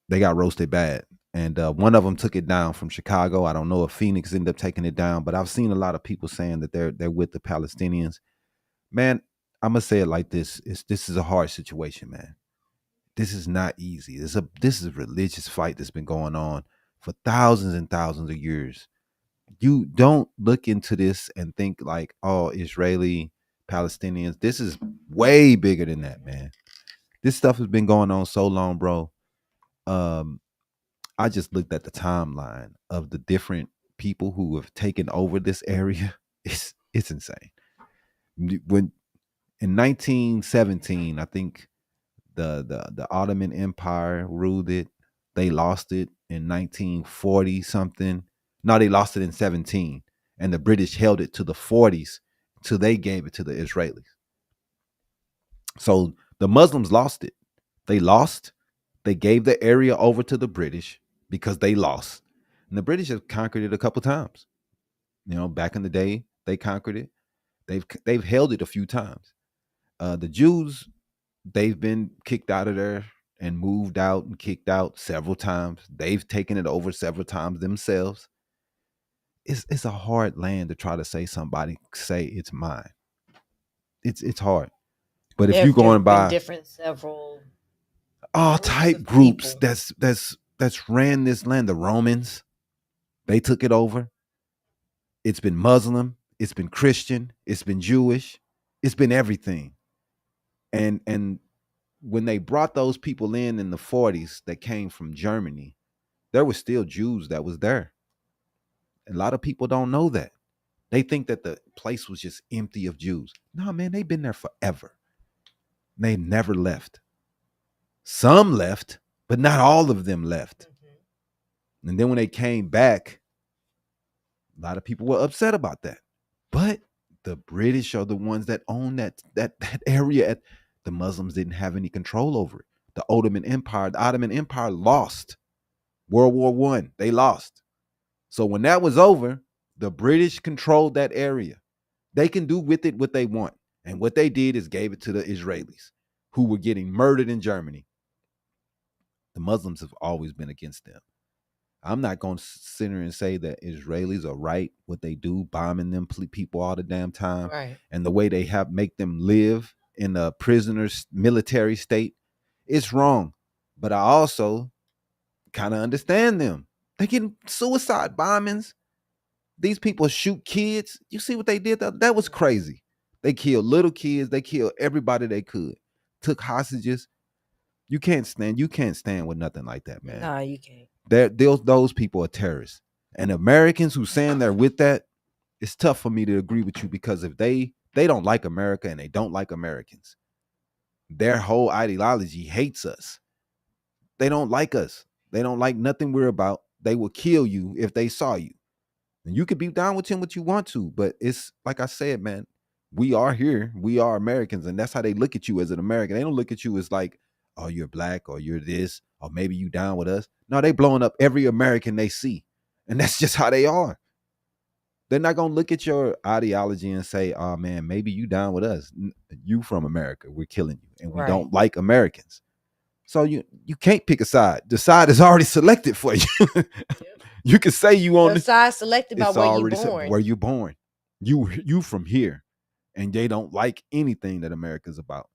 They got roasted bad. And one of them took it down from Chicago. I don't know if Phoenix ended up taking it down, but I've seen a lot of people saying that they're with the Palestinians. Man, I'm gonna say it like this: this is a hard situation, man. This is not easy. This is a religious fight that's been going on for thousands and thousands of years. You don't look into this and think like, oh, Israeli Palestinians. This is way bigger than that, man. This stuff has been going on so long, bro. I just looked at the timeline of the different people who have taken over this area. It's insane. When in 1917, I think the Ottoman Empire ruled it. They lost it in 1940 something. No, they lost it in 17, and the British held it to the 40s till they gave it to the Israelis. So the Muslims lost it. They lost. They gave the area over to the British because they lost. And the British have conquered it a couple times. Back in the day, they conquered it. They've held it a few times. The Jews, they've been kicked out of there and moved out and kicked out several times. They've taken it over several times themselves. It's a hard land to try to say it's mine. It's hard. But if you're going by different several all type groups that's ran this land, the Romans, they took it over. It's been Muslim, it's been Christian, it's been Jewish, it's been everything. And when they brought those people in the 40s that came from Germany, there were still Jews that was there. A lot of people don't know that. They think that the place was just empty of Jews. No, man, they've been there forever. They never left. Some left, but not all of them left. Mm-hmm. And then when they came back, a lot of people were upset about that. But the British are the ones that own that area. The Muslims didn't have any control over it. The Ottoman Empire lost World War I. They lost. So when that was over, the British controlled that area. They can do with it what they want. And what they did is gave it to the Israelis, who were getting murdered in Germany. The Muslims have always been against them. I'm not going to sit here and say that Israelis are right, what they do, bombing them people all the damn time. Right. And the way they make them live in a prisoner's military state, it's wrong. But I also kind of understand them. They getting suicide bombings. These people shoot kids. You see what they did? That was crazy. They killed little kids. They killed everybody they could. Took hostages. You can't stand with nothing like that, man. Nah, you can't. Those people are terrorists. And Americans who saying they're with that, it's tough for me to agree with you, because if they don't like America and they don't like Americans, their whole ideology hates us. They don't like us. They don't like nothing we're about. They will kill you if they saw you. And you could be down with him what you want to, but it's like I said, man, we are here. We are Americans, and that's how they look at you as an American. They don't look at you as like, oh, you're black or you're this, or maybe you down with us. No, they blowing up every American they see. And that's just how they are. They're not going to look at your ideology and say, oh, man, maybe you down with us. You from America. We're killing you, and we don't like Americans. So you can't pick a side. The side is already selected for you. You can say you on the side selected by where you're born. Where you born. You from here. And they don't like anything that America's about.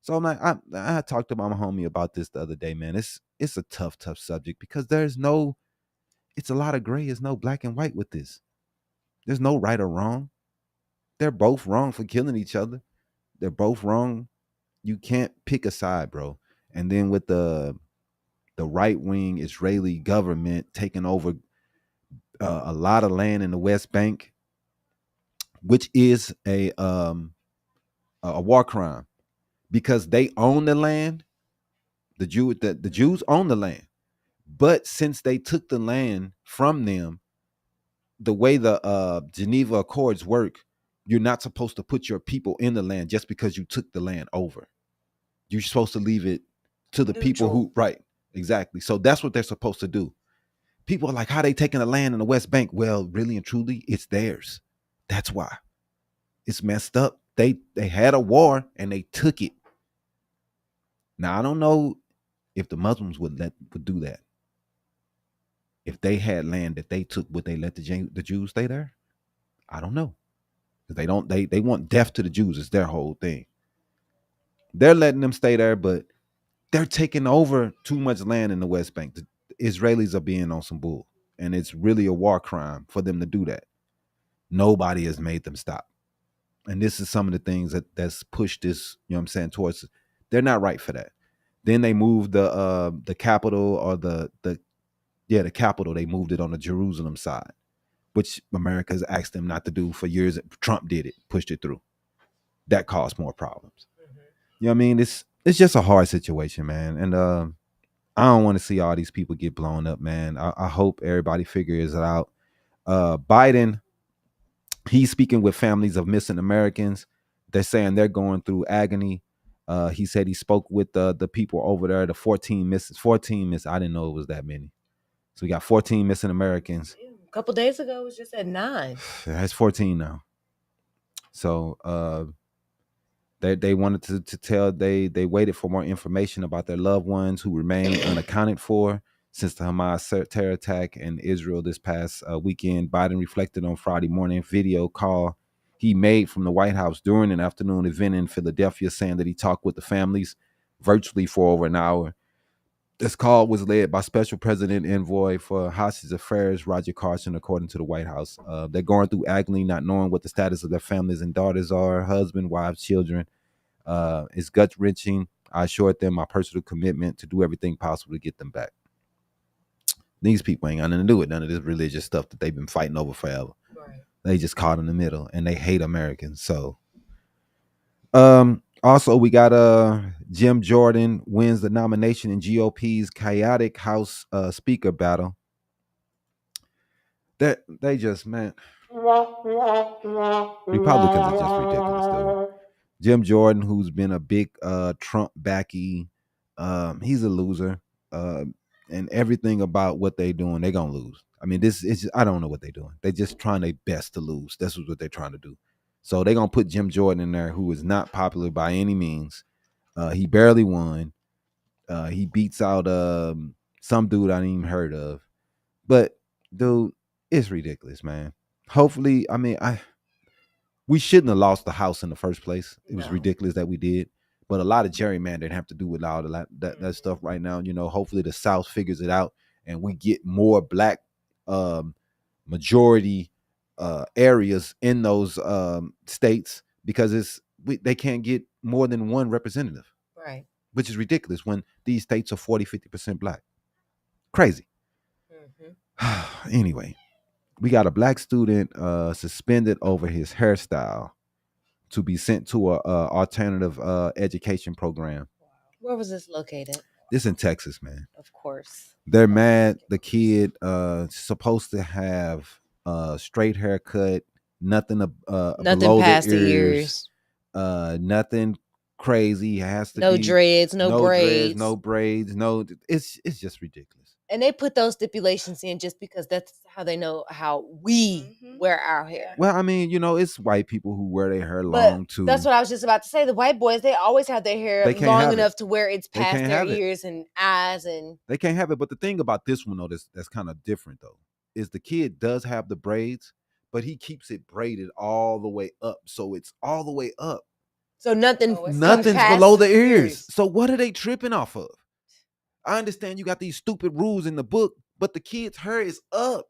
So I'm like, I talked to my homie about this the other day, man. It's a tough subject because it's a lot of gray. There's no black and white with this. There's no right or wrong. They're both wrong for killing each other. They're both wrong. You can't pick a side, bro. And then with the right-wing Israeli government taking over a lot of land in the West Bank, which is a war crime because they own the land. The Jews own the land, but since they took the land from them, the way the Geneva Accords work, you're not supposed to put your people in the land just because you took the land over. You're supposed to leave it to the people who, right, exactly. So that's what they're supposed to do. People are like, how they taking the land in the West Bank? Well, really and truly, it's theirs. That's why. It's messed up. They had a war and they took it. Now, I don't know if the Muslims would do that. If they had land that they took, would they let the Jews stay there? I don't know. Because they want death to the Jews. It's their whole thing. They're letting them stay there, but they're taking over too much land in the West Bank. The Israelis are being on some bull. And it's really a war crime for them to do that. Nobody has made them stop. And this is some of the things that's pushed this, you know what I'm saying, towards, they're not right for that. Then they moved the capital or the capital, they moved it on the Jerusalem side, which America's asked them not to do for years. Trump did it, pushed it through. That caused more problems. Mm-hmm. You know what I mean? It's just a hard situation, man. And I don't want to see all these people get blown up, man. I hope everybody figures it out. Biden, he's speaking with families of missing Americans. They're saying they're going through agony. He said he spoke with the people over there, the 14 misses. I didn't know it was that many. So we got 14 missing Americans. A couple days ago, it was just at 9. That's 14 now. So they wanted to tell, they waited for more information about their loved ones who remain unaccounted for since the Hamas terror attack in Israel this past weekend. Biden reflected on Friday morning video call he made from the White House during an afternoon event in Philadelphia, saying that he talked with the families virtually for over an hour. This call was led by Special President Envoy for Hostage Affairs Roger Carson, according to the White House. They're going through agony, not knowing what the status of their families and daughters are, husband, wives, children. It's gut-wrenching. I assured them my personal commitment to do everything possible to get them back. These people ain't got nothing to do with none of this religious stuff that they've been fighting over forever. Right. They just caught in the middle, and they hate Americans. So, also, we got Jim Jordan wins the nomination in GOP's chaotic House Speaker battle. They just, man, Republicans are just ridiculous, though. Jim Jordan, who's been a big Trump backy, he's a loser. And everything about what they're doing, they're gonna lose. I mean, I don't know what they're doing. They're just trying their best to lose. That's what they're trying to do. So they're going to put Jim Jordan in there, who is not popular by any means. He barely won. He beats out some dude I didn't even heard of. But, dude, it's ridiculous, man. Hopefully, I mean, we shouldn't have lost the House in the first place. It was ridiculous that we did. But a lot of gerrymandering have to do with all that stuff right now. You know, hopefully the South figures it out and we get more black majority areas in those states, because they can't get more than one representative, right? Which is ridiculous when these states are 40-50% black. Crazy. Mm-hmm. Anyway, we got a black student suspended over his hairstyle to be sent to a alternative education program. Where was this located? This in Texas, man. Of course. They're mad. The kid supposed to have straight haircut, nothing below past the the ears. ears. Nothing crazy. It has to No be dreads, no braids. no braids. No, it's just ridiculous. And they put those stipulations in just because that's how they know how we wear our hair. Well, I mean, it's white people who wear their hair long too. That's what I was just about to say. The white boys, they always have their hair long enough to where it's past their ears and eyes, and they can't have it. But the thing about this one though, that's kind of different though, is the kid does have the braids, but he keeps it braided all the way up, so it's all the way up. So nothing's below the ears. So what are they tripping off of? I understand you got these stupid rules in the book, but the kid's hair is up.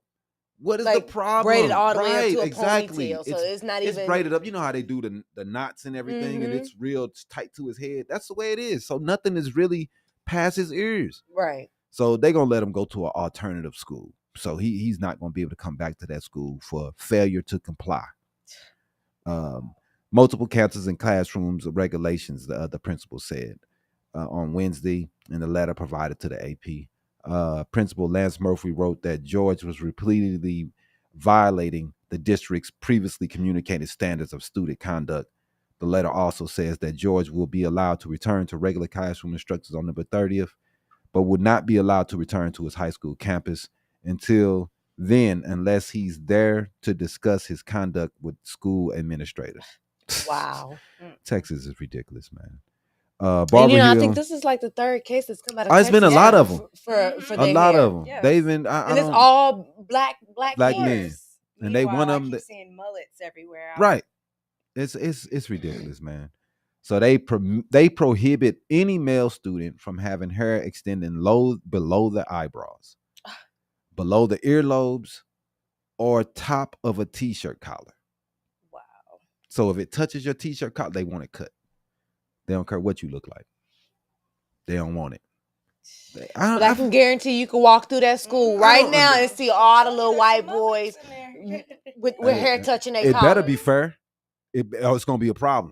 What is the problem? Braided all the way up to a ponytail, so it's not even. It's braided up. You know how they do the knots and everything, and it's real tight to his head. That's the way it is. So nothing is really past his ears. Right. So they're gonna let him go to an alternative school. So he's not gonna be able to come back to that school for failure to comply. Multiple cancers in classrooms regulations, the principal said on Wednesday in a letter provided to the AP. Principal Lance Murphy wrote that George was repeatedly violating the district's previously communicated standards of student conduct. The letter also says that George will be allowed to return to regular classroom instructions on November 30th, but would not be allowed to return to his high school campus until then, unless he's there to discuss his conduct with school administrators. Wow. Texas is ridiculous, man. And, I think this is like the third case that's come out of Texas. It's been a lot of them. For a lot of them. Yes. They've been, and it's all black men. And they want them. I keep seeing mullets everywhere. Right. It's ridiculous, man. So they prohibit any male student from having hair extending below the eyebrows, below the earlobes, or top of a t-shirt collar. Wow. So if it touches your t-shirt collar, they want it cut. They don't care what you look like. They don't want it. I can guarantee you can walk through that school right now and see all the little white boys with hair touching their collar. It better be fair. It's going to be a problem.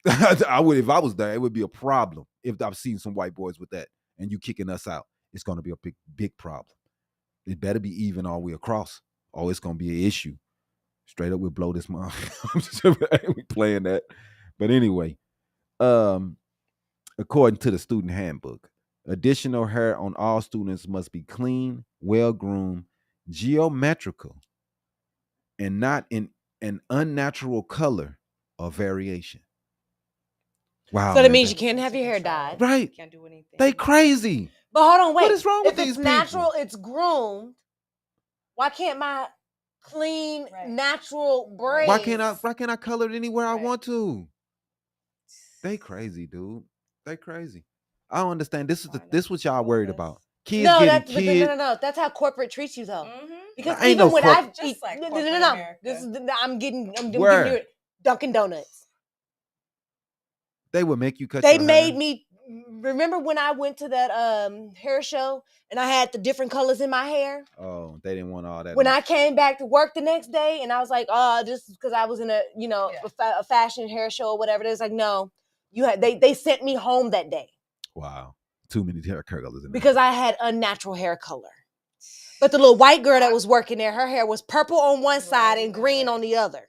If I was there, it would be a problem. If I've seen some white boys with that and you kicking us out, it's going to be a big problem. It better be even all the way across, or it's going to be an issue. Straight up, we'll blow this mom. We playing that. But anyway, according to the student handbook, additional hair on all students must be clean, well-groomed, geometrical, and not in an unnatural color or variation. Wow. So that means you can't have your hair dyed. Right. You can't do anything. They crazy. But hold on, wait. What is wrong with these people? If it's natural, it's groomed. Why can't my clean, natural braids? Why can't I color it anywhere I want to? They crazy, dude. They crazy. I don't understand. This what y'all worried about. Kids no, getting kids. No. That's how corporate treats you, though. Because ain't even no when I've no. I'm getting Where? you Dunkin' Donuts. They would make you cut. They your made hair. me. Remember when I went to that hair show and I had the different colors in my hair? Oh, they didn't want all that. When I came back to work the next day and I was like, oh, just because I was in a fashion hair show or whatever. They was like, no, you had. They sent me home that day. Wow, too many hair colors in there. Because I had unnatural hair color. But the little white girl that was working there, her hair was purple on one side and green on the other.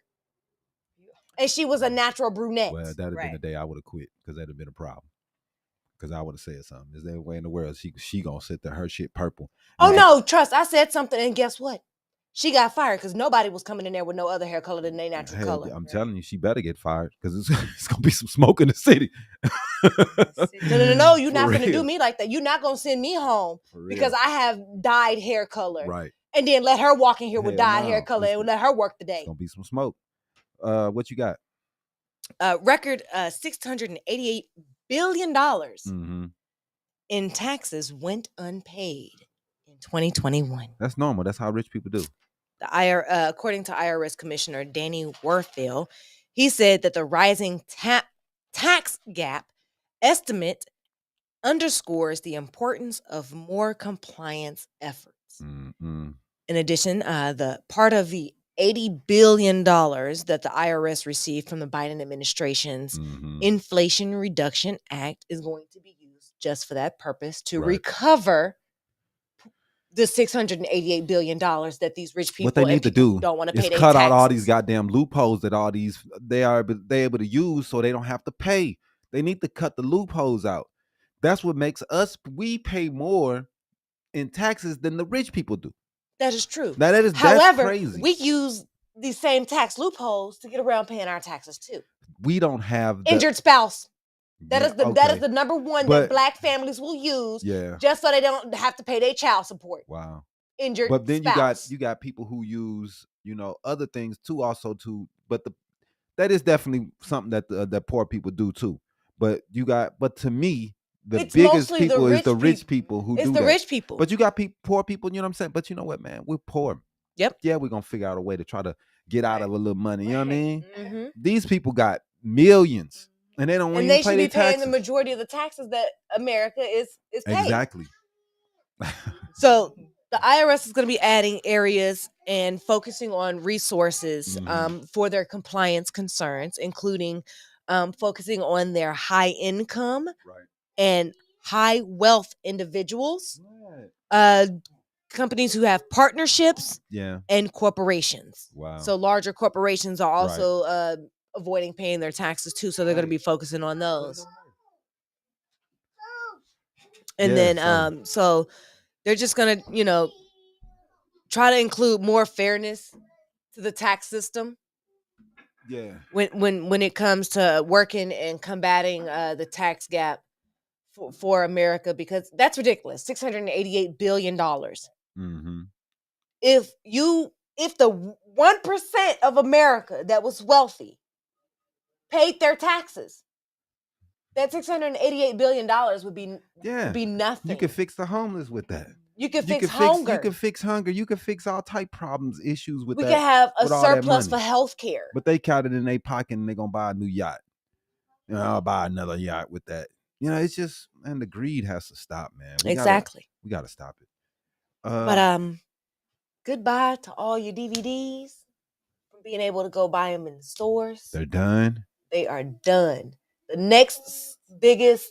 And she was a natural brunette. Well, that'd have been the day I would have quit, because that'd have been a problem. Because I would have said something. Is there a way in the world she gonna sit there, her shit purple? Oh no, trust. I said something, and guess what? She got fired because nobody was coming in there with no other hair color than their natural color. I'm telling you, she better get fired, because it's gonna be some smoke in the city. No, you're not gonna do me like that. You're not gonna send me home because I have dyed hair color. Right. And then let her walk in here with dyed hair color and let her work the day. It's gonna be some smoke. What you got? Record $688 billion in taxes went unpaid in 2021. That's normal. That's how rich people do. According to IRS Commissioner Danny Werfel, he said that the rising tax gap estimate underscores the importance of more compliance efforts. In addition, the part of the $80 billion that the IRS received from the Biden administration's Inflation Reduction Act is going to be used just for that purpose, to recover the $688 billion that these rich people, what they need to do don't want to pay is their cut taxes. out all these goddamn loopholes that all these they able to use so they don't have to pay. They need to cut the loopholes out. That's what makes we pay more in taxes than the rich people do. That is true. That's crazy. We use these same tax loopholes to get around paying our taxes too. We don't have injured spouse. That is the number one that Black families will use, just so they don't have to pay their child support. Wow. Injured But then spouse. you got people who use, other things too also too, but that is definitely something that poor people do too. But to me, it's biggest people is the rich people who do that. It's the rich people. But you got poor people, you know what I'm saying? But you know what, man? We're poor. Yep. Yeah, we're going to figure out a way to try to get out of a little money. You know what I mean? Mm-hmm. These people got millions. And they don't want to pay their taxes. And they should be paying the majority of the taxes that America is paying. Exactly. So the IRS is going to be adding areas and focusing on resources for their compliance concerns, including focusing on their high income and high wealth individuals, companies who have partnerships, and corporations. Wow. So larger corporations are also avoiding paying their taxes too, so they're going to be focusing on those. And then so they're just going to try to include more fairness to the tax system. Yeah. When it comes to working and combating the tax gap for America, because that's ridiculous. $688 billion. Mm-hmm. If the 1% of America that was wealthy paid their taxes, that $688 billion would be nothing. You could fix the homeless with that. You could fix hunger. You could fix hunger. You could fix all type problems, issues with that. We could have a surplus for health care. But they count it in their pocket and they're going to buy a new yacht. I'll buy another yacht with that. It's just, and the greed has to stop, man. Exactly. We got to stop it. But goodbye to all your DVDs from being able to go buy them in the stores. They're done. They are done. The next biggest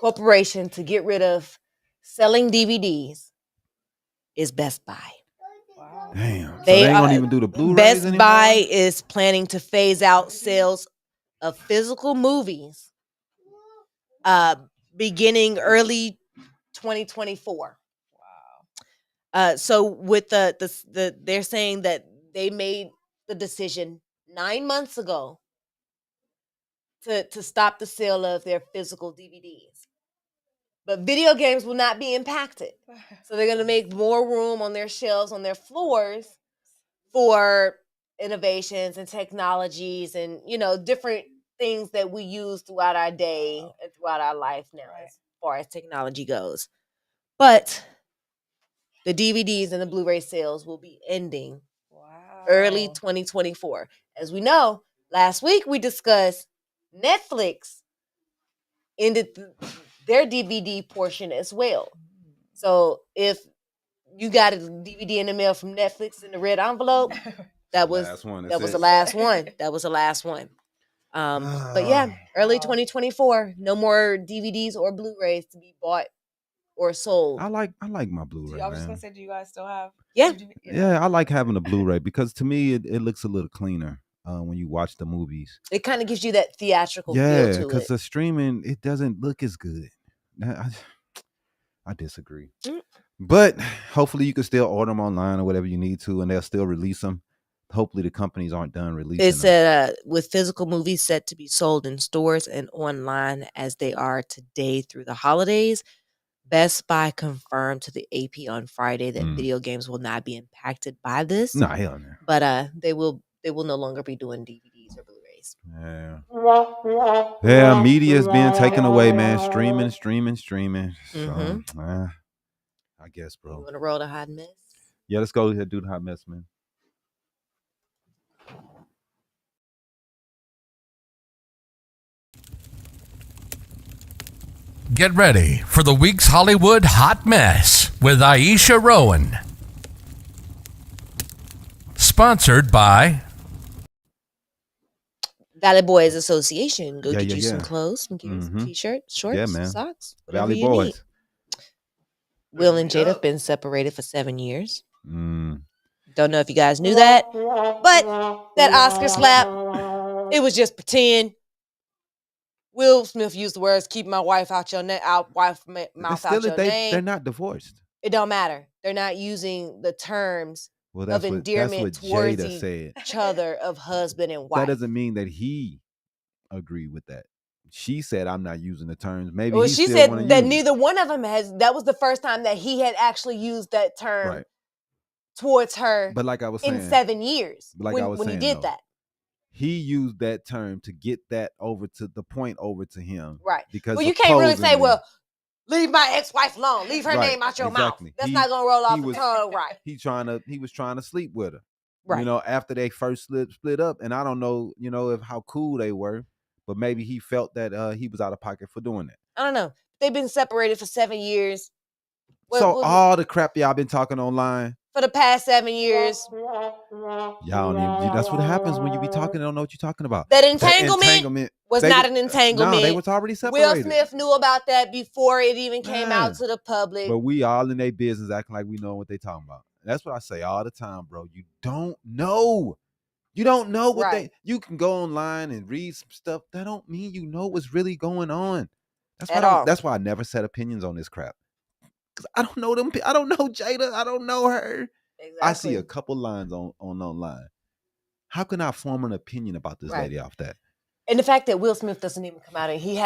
corporation to get rid of selling DVDs is Best Buy. Wow. Damn. They don't even do the Blu-rays Best anymore? Buy is planning to phase out sales of physical movies beginning early 2024. Wow. So with they're saying that they made the decision 9 months ago to stop the sale of their physical DVDs. But video games will not be impacted. So they're going to make more room on their shelves, on their floors for innovations and technologies and, different things that we use throughout our day and throughout our life now as far as technology goes. But the DVDs and the Blu-ray sales will be ending early 2024. As we know, last week we discussed Netflix ended their DVD portion as well. So if you got a DVD in the mail from Netflix in the red envelope, that was the last one. That was the last one. But yeah, early 2024, no more DVDs or Blu-rays to be bought or sold. I like my Blu-ray. I was just gonna say, do you guys still have? Yeah. Yeah, I like having a Blu-ray because to me it looks a little cleaner. When you watch the movies, it kind of gives you that theatrical feel to it. Because the streaming, it doesn't look as good. I disagree. But hopefully you can still order them online or whatever you need to, and they'll still release them. Hopefully the companies aren't done releasing them. It said with physical movies set to be sold in stores and online as they are today through the holidays, Best Buy confirmed to the AP on Friday that video games will not be impacted by this. No, hell no. But they will no longer be doing DVDs or Blu-rays. Yeah, media is being taken away, man. Streaming. Mm-hmm. So, I guess, bro. You want to roll the hot mess? Yeah, let's go ahead and do the hot mess, man. Get ready for the week's Hollywood Hot Mess with Iesha Rowan. Sponsored by Valley Boys Association. Go get you yeah. some clothes, some gear, some t-shirts, shorts, Yeah, man. socks, whatever Valley you Boys. need. Will and Jada have been separated for 7 years. Don't know if you guys knew that, but that Oscar slap, it was just pretend. Will Smith used the words "keep my wife out your name," mouth out your name. They're not divorced. It don't matter. They're not using the terms of endearment towards each other of husband and wife. That doesn't mean that he agreed with that. She said, "I'm not using the terms." Maybe well, she said that neither one of them has. That was the first time that he had actually used that term towards her. But like I was saying, in 7 years, when he did that, he used that term to get that over to him. Right. Because you can't really say, "Well, leave my ex-wife alone. Leave her name out your mouth." That's not gonna roll off the tongue, right? He was trying to sleep with her. Right. You know, after they first split up, and I don't know, if how cool they were, but maybe he felt that he was out of pocket for doing that. I don't know. They've been separated for 7 years. All the crap y'all been talking online for the past 7 years. Y'all don't even. That's what happens when you be talking and don't know what you're talking about. That entanglement was not an entanglement. No, they was already separated. Will Smith knew about that before it even came out to the public. But we all in their business acting like we know what they talking about. That's what I say all the time, bro. You don't know. You don't know what you can go online and read some stuff. That don't mean you know what's really going on. That's why I never said opinions on this crap. Because I don't know them. I don't know Jada. I don't know her. Exactly. I see a couple lines on online. How can I form an opinion about this lady off that? And the fact that Will Smith doesn't even come out and he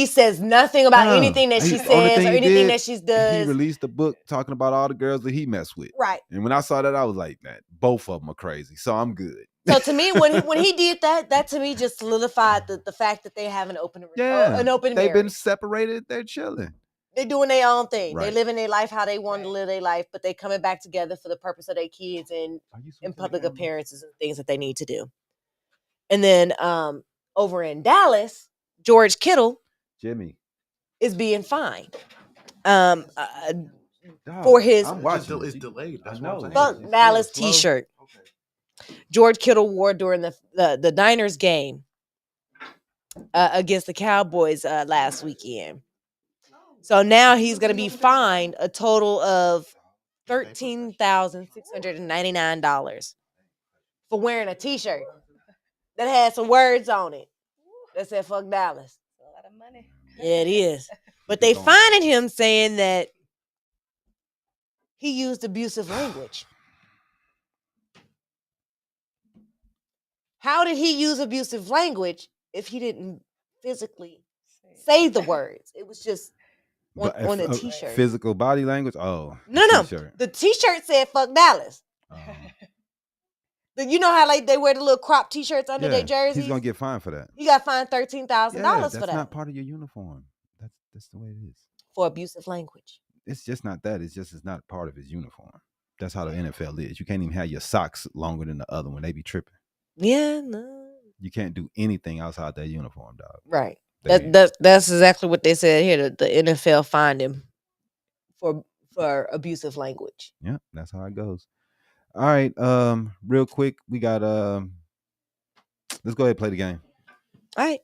says nothing about anything that she says or anything that she does. He released a book talking about all the girls that he messed with. Right. And when I saw that, I was like, man, both of them are crazy. So I'm good. So to me, when he did that to me just solidified the fact that they have an open marriage. They've been separated. They're chilling. They're doing their own thing. Right. They're living their life how they want to live their life, but they coming back together for the purpose of their kids and in public appearances and things that they need to do. And then over in Dallas, George Kittle, Jimmy, is being fined for his it's delayed. That's what Fuck Dallas T-shirt. Okay. George Kittle wore during the Niners game against the Cowboys last weekend. So now he's going to be fined a total of $13,699 for wearing a T-shirt that had some words on it that said "fuck Dallas." That's a lot of money. Yeah, it is. But they finding him saying that he used abusive language. How did he use abusive language if he didn't physically say the words? It was just on the T-shirt. Physical body language? Oh. No. The T-shirt said "fuck Dallas." You know how they wear the little crop T-shirts under their jerseys? He's going to get fined for that. He got fined $13,000 for that. That's not part of your uniform. That's the way it is. For abusive language. It's just not that. It's not part of his uniform. That's how the NFL is. You can't even have your socks longer than the other one. They be tripping. Yeah, no. You can't do anything outside that uniform, dog. Right. That's exactly what they said here. The NFL fined him for abusive language. Yeah, that's how it goes. All right, real quick, we got let's go ahead and play the game. All right.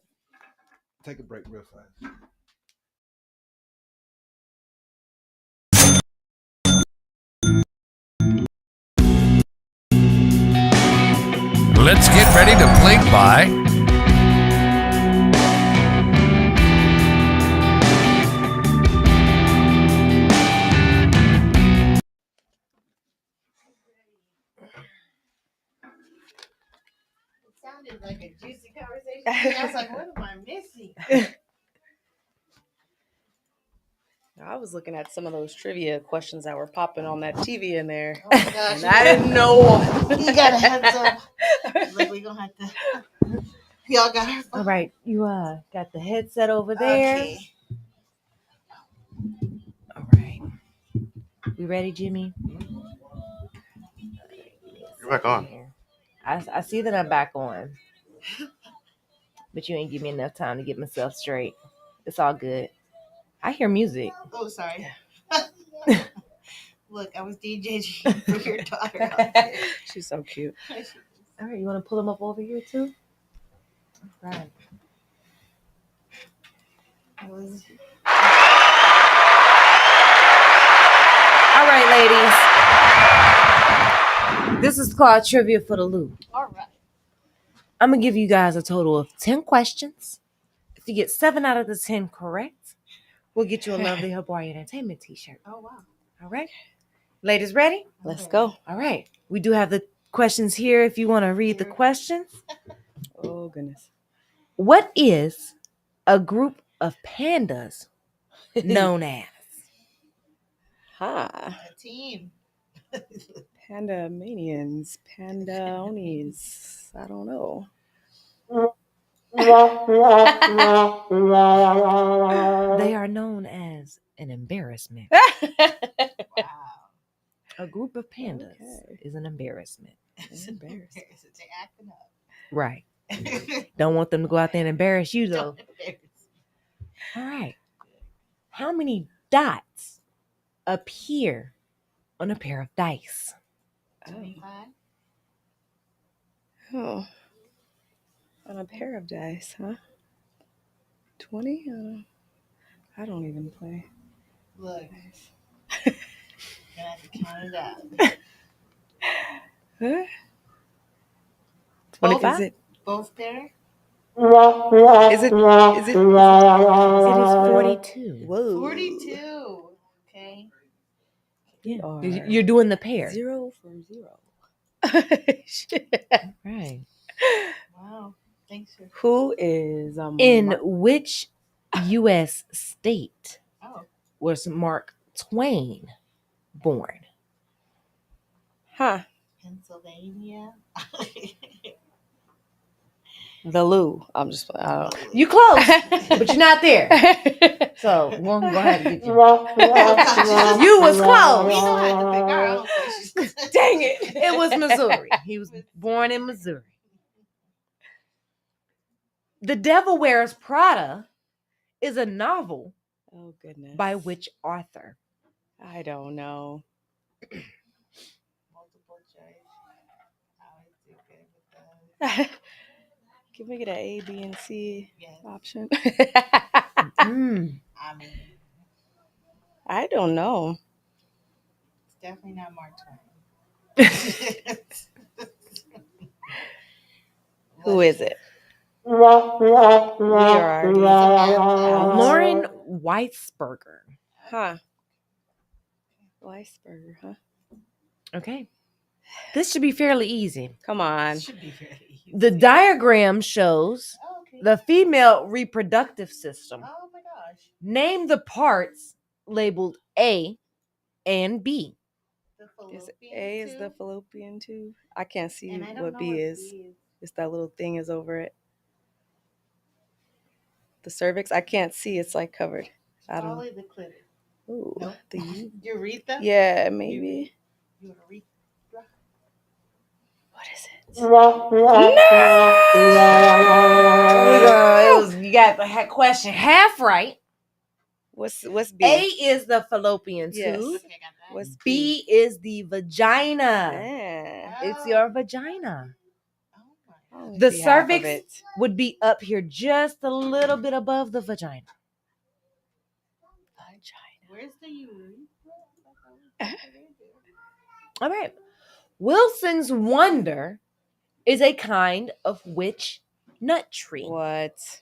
Take a break real fast. Let's get ready to play by Sounded like a juicy conversation. I was like, what am I missing? I was looking at some of those trivia questions that were popping on that TV in there. Oh my gosh. And I didn't know. You got a heads up. Like, we're going to have to. Y'all got her phone? All right. You got the headset over there. Okay. All right. We ready, Jimmy? You're back on. I see that I'm back on. But you ain't give me enough time to get myself straight. It's all good. I hear music. Oh, sorry. Look, I was DJing for your daughter. She's so cute. All right, you want to pull them up over here too? Right. All right, ladies. This is called Trivia for the Loop. All right. I'm going to give you guys a total of 10 questions. If you get 7 out of the 10 correct, we'll get you a lovely Habari Entertainment t-shirt. Oh, wow. All right. Ladies, ready? Let's go. All right. We do have the questions here if you want to read the questions. Oh, goodness. What is a group of pandas known as? A team. Pandamanians. Pandaonies. I don't know. They are known as an embarrassment. Wow. A group of pandas is an embarrassment. It's embarrassing. They're acting up. Right. Don't want them to go out there and embarrass you, though. All right. How many dots appear on a pair of dice? 25. Oh. On a pair of dice, huh? 20? I don't even play. Look. You're going to have to count it out. Huh? 25? Is it? Both there? Is it? It is 42. Whoa. 42. Okay. Yeah. You're doing the pair. 0 from 0. Shit. Right. Wow. Thanks. Who is In which U.S. state was Mark Twain born? Huh? Pennsylvania. The Lou. I'm just. You close, but you're not there. So we'll go ahead and get you. You was close. We know how to pick our own questions. Dang it! It was Missouri. He was born in Missouri. The Devil Wears Prada is a novel. Oh goodness. By which author? I don't know. Multiple choice. I always do good with Can we get an A, B, and C option? I mean, I don't know. it's definitely not Mark Twain. Who is it? Lauren Weisberger. Huh. Weisberger, huh? Okay. This should be fairly easy. Come on. Should be very easy. The diagram shows the female reproductive system. Oh my gosh. Name the parts labeled A and B. Is A is the fallopian tube? I can't see what B is. It's that little thing is over it. The cervix, I can't see. It's like covered. I don't know. Probably the clitoris. Ooh, Nope. the Urethra? Yeah, maybe. Urethra. What is it? No! You got the question half right. What's B? A is the fallopian tube. Yes. Okay, got that. What's B is the vagina. Yeah. It's your vagina. Oh my. The cervix would be up here just a little bit above the vagina. Where's the urethra? All right. Wilson's Wonder is a kind of which nut tree? What?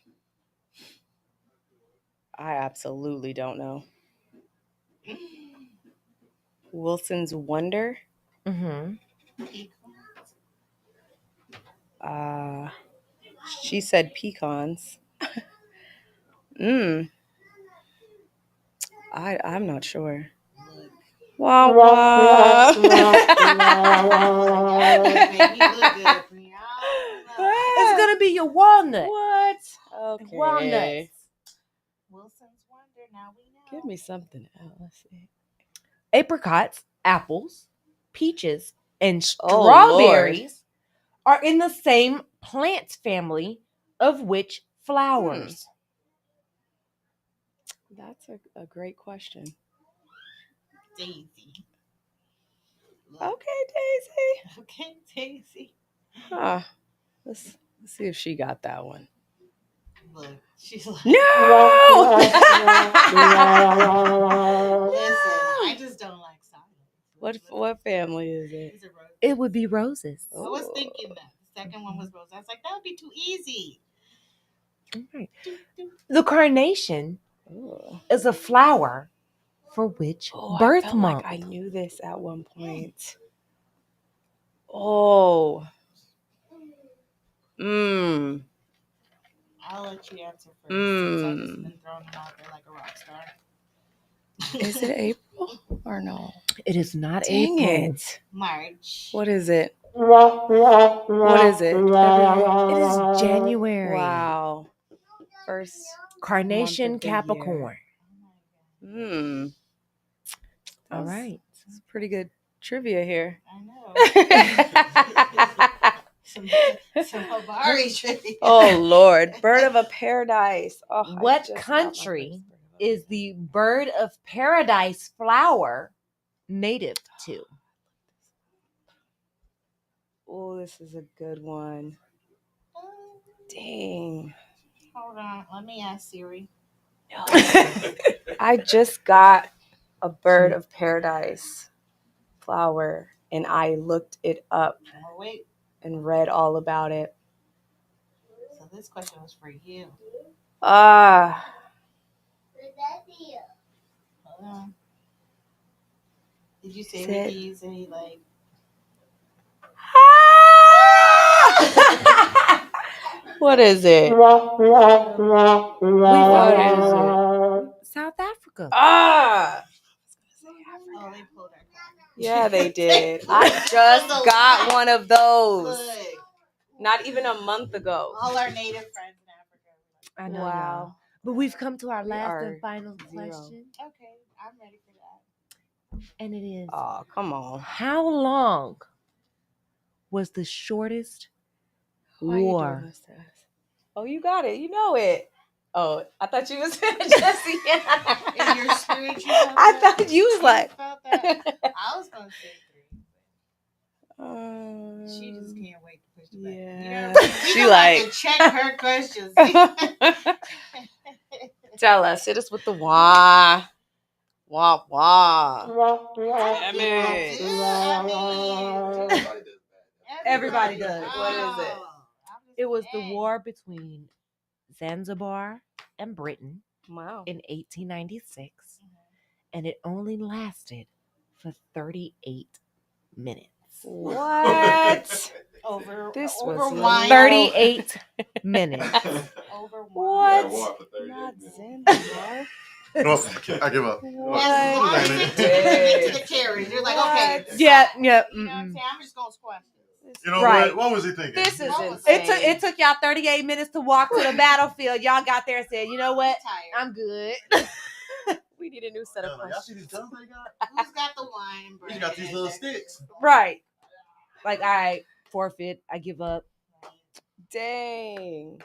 I absolutely don't know. Wilson's Wonder? Mm-hmm. She said pecans. I'm not sure. Wah, wah. It's gonna be your walnut. What? Okay. Walnuts. Wilson's Wonder. Now we know. Give me something else. Let's see. Apricots, apples, peaches, and strawberries are in the same plant family of which flowers? That's a great question. Daisy. Okay, Daisy. Okay, Daisy. Huh. Let's see if she got that one. Look, she's like, no. Listen, I just don't like silence. What family is it? Is it roses? It would be roses. I was thinking that. The second one was rose. I was like, that would be too easy. Right. The carnation is a flower for which birth I felt month? like I knew this at one point. Oh. I'll let you answer first since I've just been throwing it out there like a rock star. Is it April or no? It is not Dang April. it. March. What is it? What is it? It is January. Wow. First Carnation Capricorn. All right. It's pretty good trivia here. I know. some Habari trivia. Oh, Lord. Bird of a paradise. Oh, What country is the bird of paradise flower native to? Oh, this is a good one. Dang. Hold on. Let me ask Siri. I just got a bird of paradise flower and I looked it up and read all about it. So this question was for you. Hold on. Did you say we could use any like? What is it? What is it? South Africa. Oh, they pulled our card. Yeah, they did. I just got one of those. Not even a month ago. All our native friends in Africa. I know. Wow. Y'all. But we've come to our last and final question. Okay, I'm ready for that. And it is. Oh, come on. How long was the shortest war? Oh, you got it. You know it. Oh, I thought you was Jesse. In your spiritual. I thought you was like. Felt that. I was gonna say 3. She just can't wait to push the button. Yeah. You know, she like to check her questions. Tell us. Hit us with the wah. Wah wah. Damn it. Everybody does. What is it? It was the war between Zanzibar and Britain. Wow. In 1896, and it only lasted for 38 minutes. What? Over 38 minutes. Over what? Not Zanzibar. No, I give up. As long as they get to the carriage, you're like, okay. Yeah. You know what I'm saying? I'm just gonna squash this. You know what was he thinking? This is insane. It took y'all 38 minutes to walk to the battlefield. Y'all got there and said, you know what? I'm good. We need a new set of questions. Y'all see these guns they got? Who's got the wine and bread? He's got these little sticks. Right. Like, all right, forfeit. I give up. Dang.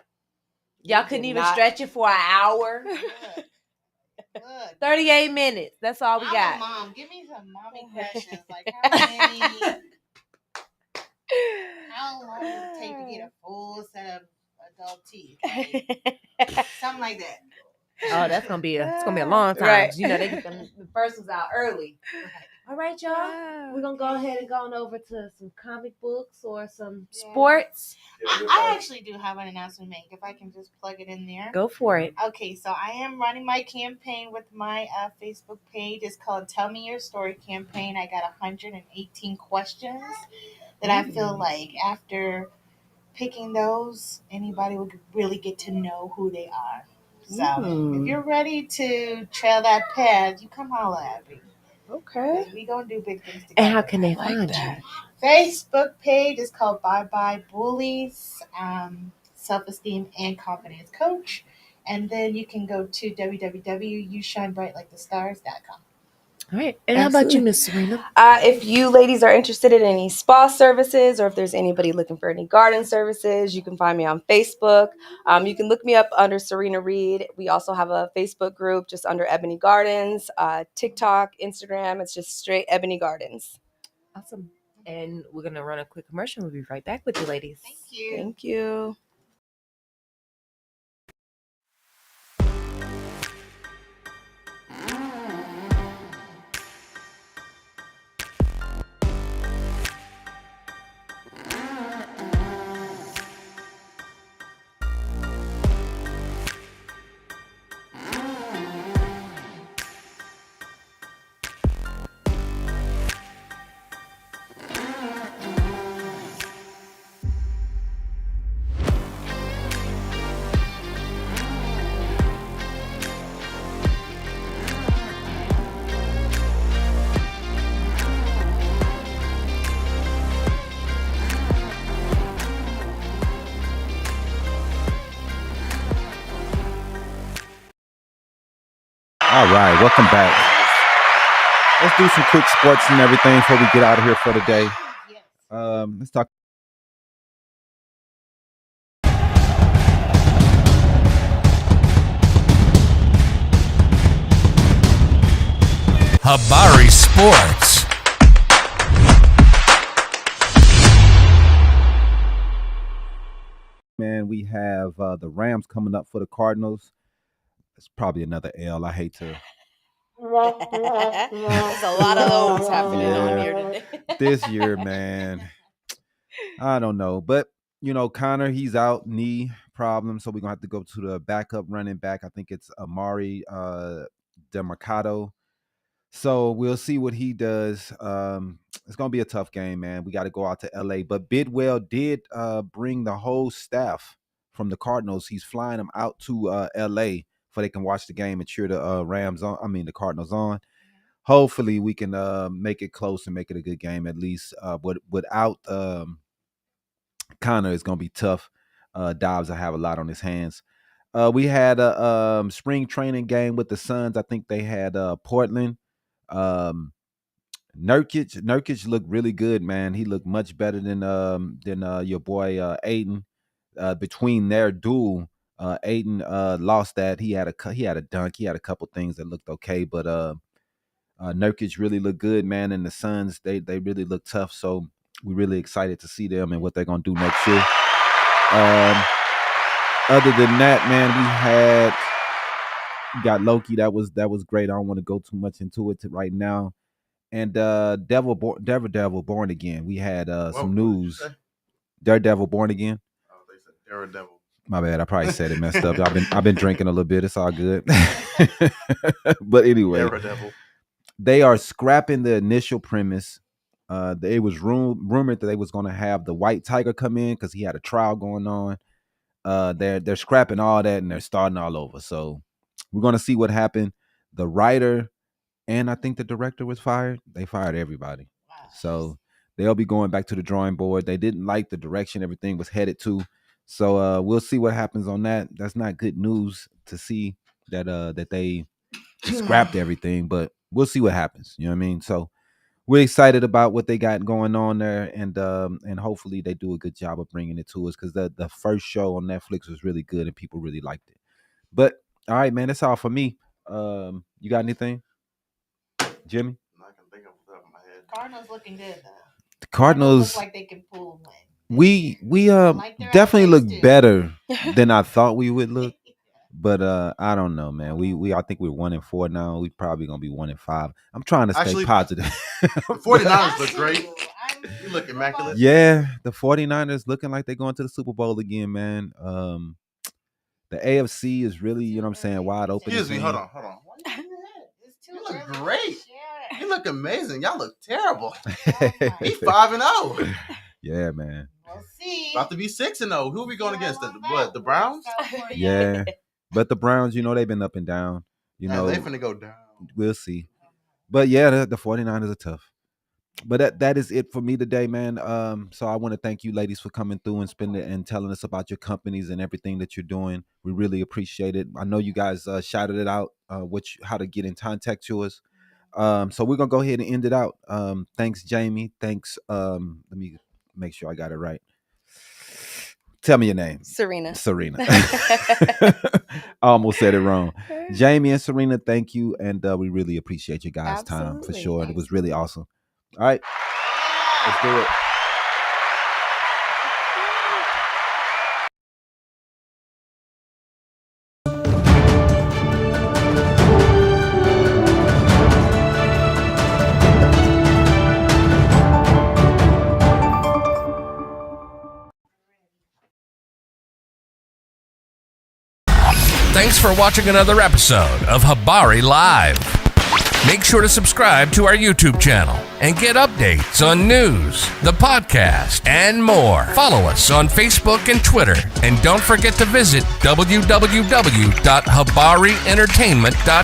Y'all couldn't even stretch it for an hour. Look. 38 minutes. That's all we got. I'm a mom. Give me some mommy questions. Like how long does it take to get a full set of adult teeth? Like, something like that. Oh, it's gonna be a long time. Right. You know, they get the first ones out early. All right, y'all. We're gonna go ahead and go on over to some comic books or some sports. I actually do have an announcement to make. If I can just plug it in there. Go for it. Okay, so I am running my campaign with my Facebook page. It's called Tell Me Your Story campaign. I got 118 questions that I feel like after picking those, anybody would really get to know who they are. So if you're ready to trail that path, you come holler at me. Okay. We gonna do big things together. And how can they find you? Facebook page is called Be Bullied, Self-Esteem and Confidence Coach. And then you can go to www.youshinebrightlikethestars.com. All right. And how about you, Miss Serena? If you ladies are interested in any spa services or if there's anybody looking for any garden services, you can find me on Facebook. You can look me up under Serena Reid. We also have a Facebook group just under Ebony Gardens, TikTok, Instagram. It's just straight Ebony Gardens. Awesome. And we're going to run a quick commercial. We'll be right back with you, ladies. Thank you. Thank you. All right, welcome back. Let's do some quick sports and everything before we get out of here for the day. Let's talk. Habari Sports. Man, we have the Rams coming up for the Cardinals. It's probably another L. I hate to. There's a lot of those happening on here today. This year, man. I don't know. But, Connor, he's out, knee problem. So we're going to have to go to the backup running back. I think it's Amari DeMarcado. So we'll see what he does. It's going to be a tough game, man. We got to go out to L.A. But Bidwell did bring the whole staff from the Cardinals. He's flying them out to L.A. so they can watch the game and cheer the the Cardinals on. Hopefully we can make it close and make it a good game at least. But without Connor, it's going to be tough. Dobbs, I have a lot on his hands. We had a spring training game with the Suns. I think they had Portland. Nurkic looked really good, man. He looked much better than your boy Aiden. Between their duel, Aiden lost that. He had a dunk. He had a couple things that looked okay, but Nurkic really looked good, man. And the Suns, they really look tough. So we're really excited to see them and what they're gonna do next year. Other than that, man, we got Loki. That was great. I don't want to go too much into it right now. And Daredevil Born Again. We had some news. Daredevil Born Again. Oh, they said Daredevil. My bad. I probably said it messed up. I've been drinking a little bit. It's all good. But anyway, Daredevil. They are scrapping the initial premise. It was rumored that they was going to have the White Tiger come in because he had a trial going on. They're scrapping all that and they're starting all over. So we're going to see what happened. The writer and I think the director was fired. They fired everybody. Wow. So they'll be going back to the drawing board. They didn't like the direction everything was headed to. So we'll see what happens on that. That's not good news to see that they scrapped everything, but we'll see what happens. You know what I mean? So we're excited about what they got going on there, and hopefully they do a good job of bringing it to us because the first show on Netflix was really good and people really liked it. But all right, man, that's all for me. You got anything, Jimmy? I can think of the top of my head. Cardinals looking good though. The Cardinals look like they can pull one. We definitely look better than I thought we would look. But I don't know, man. I think we're 1-4 now. We probably gonna be 1-5. I'm trying to stay positive. The 49ers look great. You look immaculate. Yeah, the 49ers looking like they're going to the Super Bowl again, man. The AFC is really, you know what I'm saying, wide open. Excuse me, hold on. You look great. You look amazing. Y'all look terrible. He's 5-0. Yeah, man. We'll see. About to be 6-0. Who are we going against? The Browns? Yeah. But the Browns, they've been up and down. They're finna go down. We'll see. But yeah, the 49ers are tough. But that is it for me today, man. So I want to thank you ladies for coming through and telling us about your companies and everything that you're doing. We really appreciate it. I know you guys shouted it out, how to get in contact to us. So we're going to go ahead and end it out. Thanks, Jamie. Thanks. Let me make sure I got it right. Tell me your name. Serena. I almost said it wrong. Jamie and Serena, thank you. And we really appreciate you guys' time for sure. And it was really awesome. All right. Let's do it. Thanks for watching another episode of Habari Live. Make sure to subscribe to our YouTube channel and get updates on news, the podcast, and more. Follow us on Facebook and Twitter. And don't forget to visit www.habarientertainment.com.